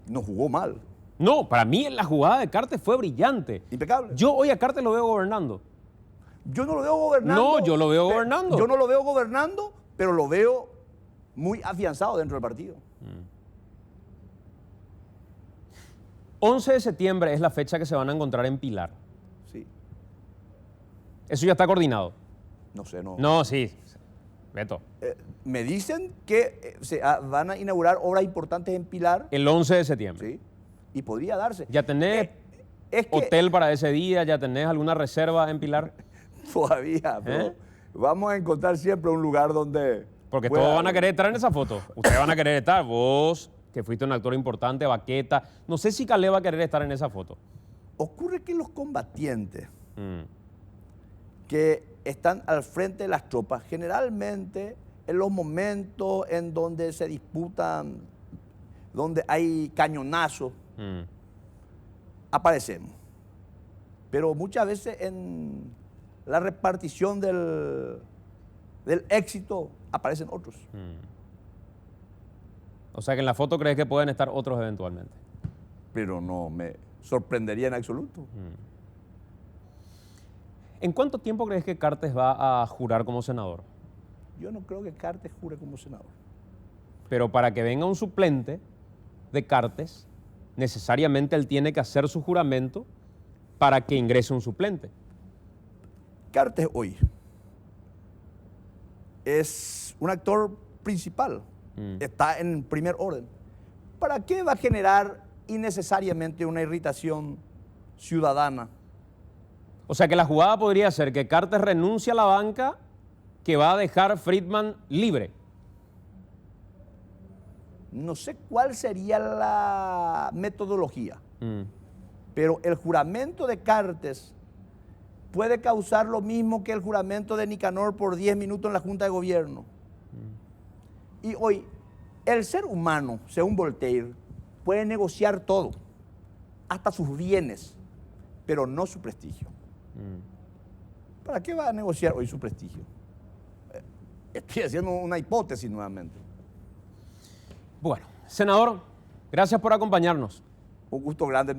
No jugó mal. No, para mí la jugada de Cartes fue brillante. Impecable. Yo hoy a Cartes lo veo gobernando. Yo no lo veo gobernando. No, yo lo veo gobernando. Yo no lo veo gobernando, pero lo veo muy afianzado dentro del partido. 11 de septiembre es la fecha que se van a encontrar en Pilar. Sí. ¿Eso ya está coordinado? No sé, no. No, sí. Beto. Me dicen que van a inaugurar obras importantes en Pilar. El 11 de septiembre. Sí. Y podría darse. ¿Ya tenés hotel para ese día? ¿Ya tenés alguna reserva en Pilar? Todavía, pero vamos a encontrar siempre un lugar donde... Porque todos van a querer estar en esa foto. Ustedes van a querer estar. Vos, que fuiste un actor importante, Baqueta. No sé si Caleb va a querer estar en esa foto. Ocurre que los combatientes que están al frente de las tropas, generalmente en los momentos en donde se disputan, donde hay cañonazos, aparecemos. Pero muchas veces en la repartición del éxito aparecen otros. O sea que en la foto crees que pueden estar otros eventualmente. Pero no me sorprendería en absoluto. ¿En cuánto tiempo crees que Cartes va a jurar como senador? Yo no creo que Cartes jure como senador. Pero para que venga un suplente de Cartes, necesariamente él tiene que hacer su juramento para que ingrese un suplente. Cartes hoy es un actor principal, está en primer orden. ¿Para qué va a generar innecesariamente una irritación ciudadana? O sea que la jugada podría ser que Cartes renuncie a la banca que va a dejar Friedman libre. No sé cuál sería la metodología, pero el juramento de Cartes puede causar lo mismo que el juramento de Nicanor por 10 minutos en la Junta de Gobierno. Y hoy, el ser humano, según Voltaire, puede negociar todo, hasta sus bienes, pero no su prestigio. ¿Para qué va a negociar hoy su prestigio? Estoy haciendo una hipótesis nuevamente. Bueno, senador, gracias por acompañarnos. Un gusto grande.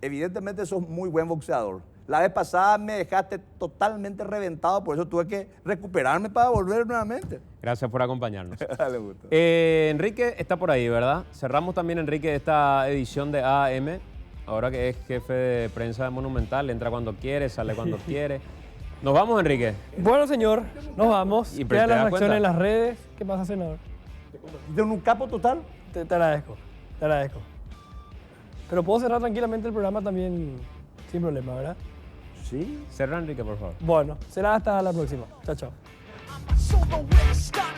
Evidentemente sos muy buen boxeador. La vez pasada me dejaste totalmente reventado, por eso tuve que recuperarme para volver nuevamente. Gracias por acompañarnos. Dale, gusto. Enrique está por ahí, ¿verdad? Cerramos también, Enrique, esta edición de AM. Ahora que es jefe de prensa de Monumental, entra cuando quiere, sale cuando quiere. Nos vamos, Enrique. Bueno, señor, nos vamos. Y Quedan ¿te las das reacciones cuenta? en las redes. ¿Qué pasa, senador? ¿De un capo total? Te agradezco, te agradezco. Pero puedo cerrar tranquilamente el programa también sin problema, ¿verdad? Sí. Cerra, Enrique, por favor. Bueno, será hasta la próxima. Chao, chao. So the way to start